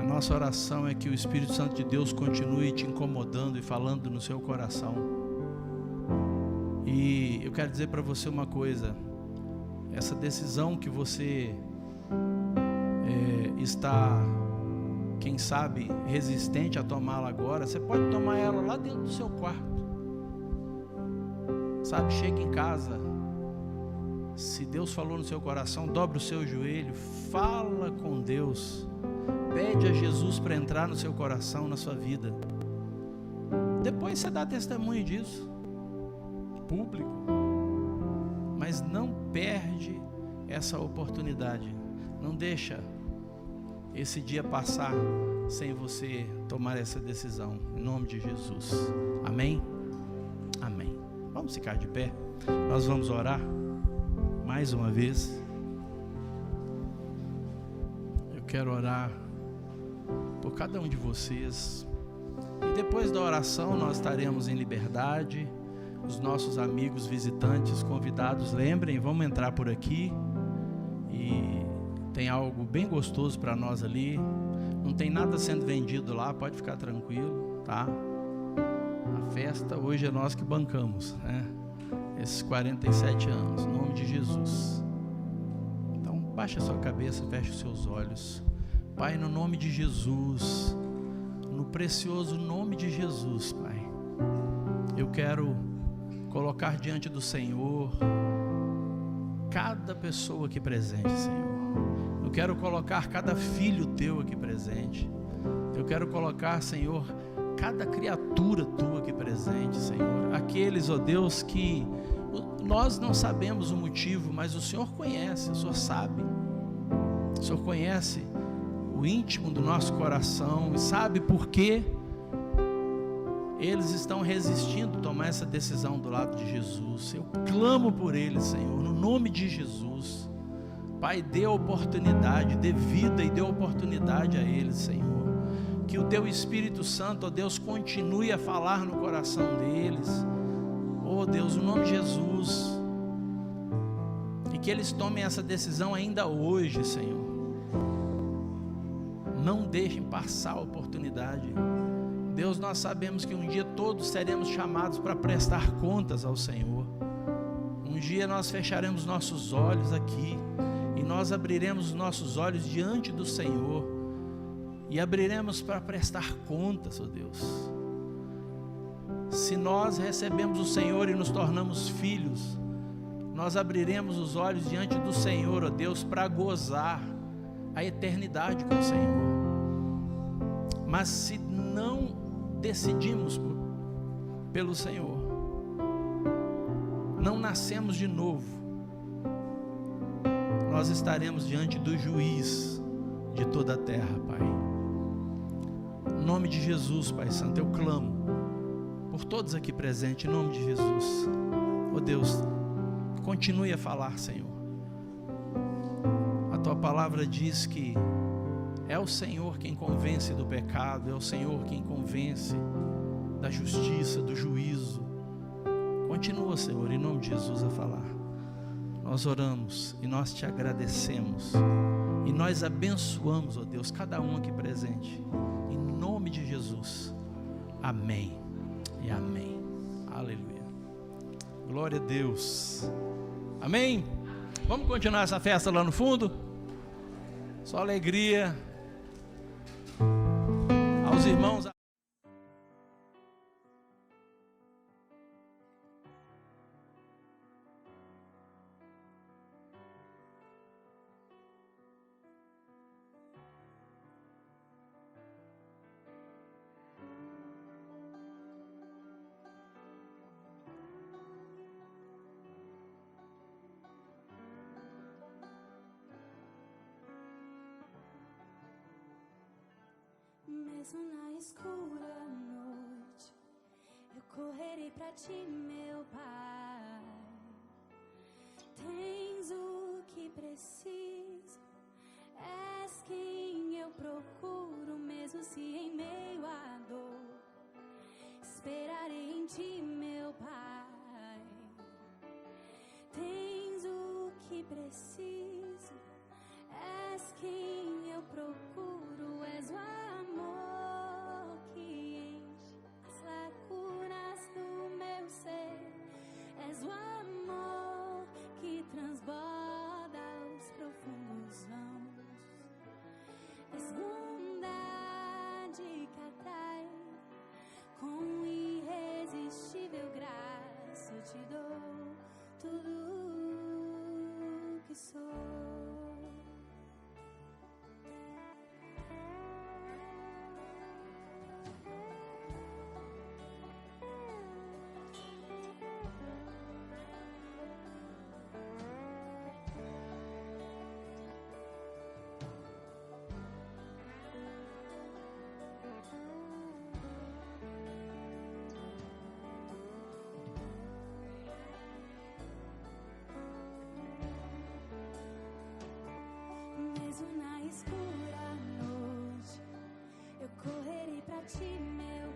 A nossa oração é que o Espírito Santo de Deus continue te incomodando e falando no seu coração. E eu quero dizer para você uma coisa: essa decisão que você está, quem sabe, resistente a tomá-la agora, você pode tomar ela lá dentro do seu quarto. Sabe, chega em casa, se Deus falou no seu coração, dobra o seu joelho, fala com Deus, pede a Jesus para entrar no seu coração, na sua vida. Depois você dá testemunho disso, público, mas não perde essa oportunidade. Não deixa esse dia passar sem você tomar essa decisão, em nome de Jesus. Amém? Amém. Vamos ficar de pé, nós vamos orar mais uma vez. Eu quero orar por cada um de vocês, e depois da oração nós estaremos em liberdade. Os nossos amigos visitantes, convidados, lembrem, vamos entrar por aqui, e tem algo bem gostoso para nós ali. Não tem nada sendo vendido lá, pode ficar tranquilo, tá? A festa hoje é nós que bancamos, né? Esses 47 anos, em nome de Jesus. Então baixa a sua cabeça, feche os seus olhos. Pai, no nome de Jesus, no precioso nome de Jesus, Pai, eu quero colocar diante do Senhor cada pessoa aqui presente, Senhor. Eu quero colocar cada filho teu aqui presente. Eu quero colocar, Senhor, cada criatura tua aqui presente, Senhor. Aqueles, ó Deus, que nós não sabemos o motivo, mas o Senhor conhece, o Senhor sabe. O Senhor conhece o íntimo do nosso coração e sabe por que eles estão resistindo a tomar essa decisão do lado de Jesus. Eu clamo por eles, Senhor, no nome de Jesus. Pai, dê oportunidade, dê vida e dê oportunidade a eles, Senhor. Que o Teu Espírito Santo, ó Deus, continue a falar no coração deles. Oh Deus, no nome de Jesus. E que eles tomem essa decisão ainda hoje, Senhor. Não deixem passar a oportunidade. Deus, nós sabemos que um dia todos seremos chamados para prestar contas ao Senhor. Um dia nós fecharemos nossos olhos aqui e nós abriremos os nossos olhos diante do Senhor e abriremos para prestar contas, ó Deus. Se nós recebemos o Senhor e nos tornamos filhos, nós abriremos os olhos diante do Senhor, ó Deus, para gozar a eternidade com o Senhor. Mas se não decidimos pelo Senhor, não nascemos de novo, nós estaremos diante do juiz de toda a terra, Pai. Em nome de Jesus, Pai Santo, eu clamo por todos aqui presentes, em nome de Jesus. Oh Deus, continue a falar, Senhor. A Tua palavra diz que é o Senhor quem convence do pecado, é o Senhor quem convence da justiça, do juízo. Continua, Senhor, em nome de Jesus a falar. Nós oramos e nós Te agradecemos e nós abençoamos, ó Deus, cada um aqui presente, em nome de Jesus. Amém e amém. Aleluia. Glória a Deus. Amém. Vamos continuar essa festa lá no fundo? Só alegria. Aos irmãos. Mesmo na escura noite, eu correrei pra Ti, meu Pai. Tens o que preciso, és quem eu procuro, mesmo se em meio à dor. Esperarei em Ti, meu Pai. Tens o que preciso, és quem eu procuro, és o amor que enche as lacunas do meu ser, és o correrei pra ti, meu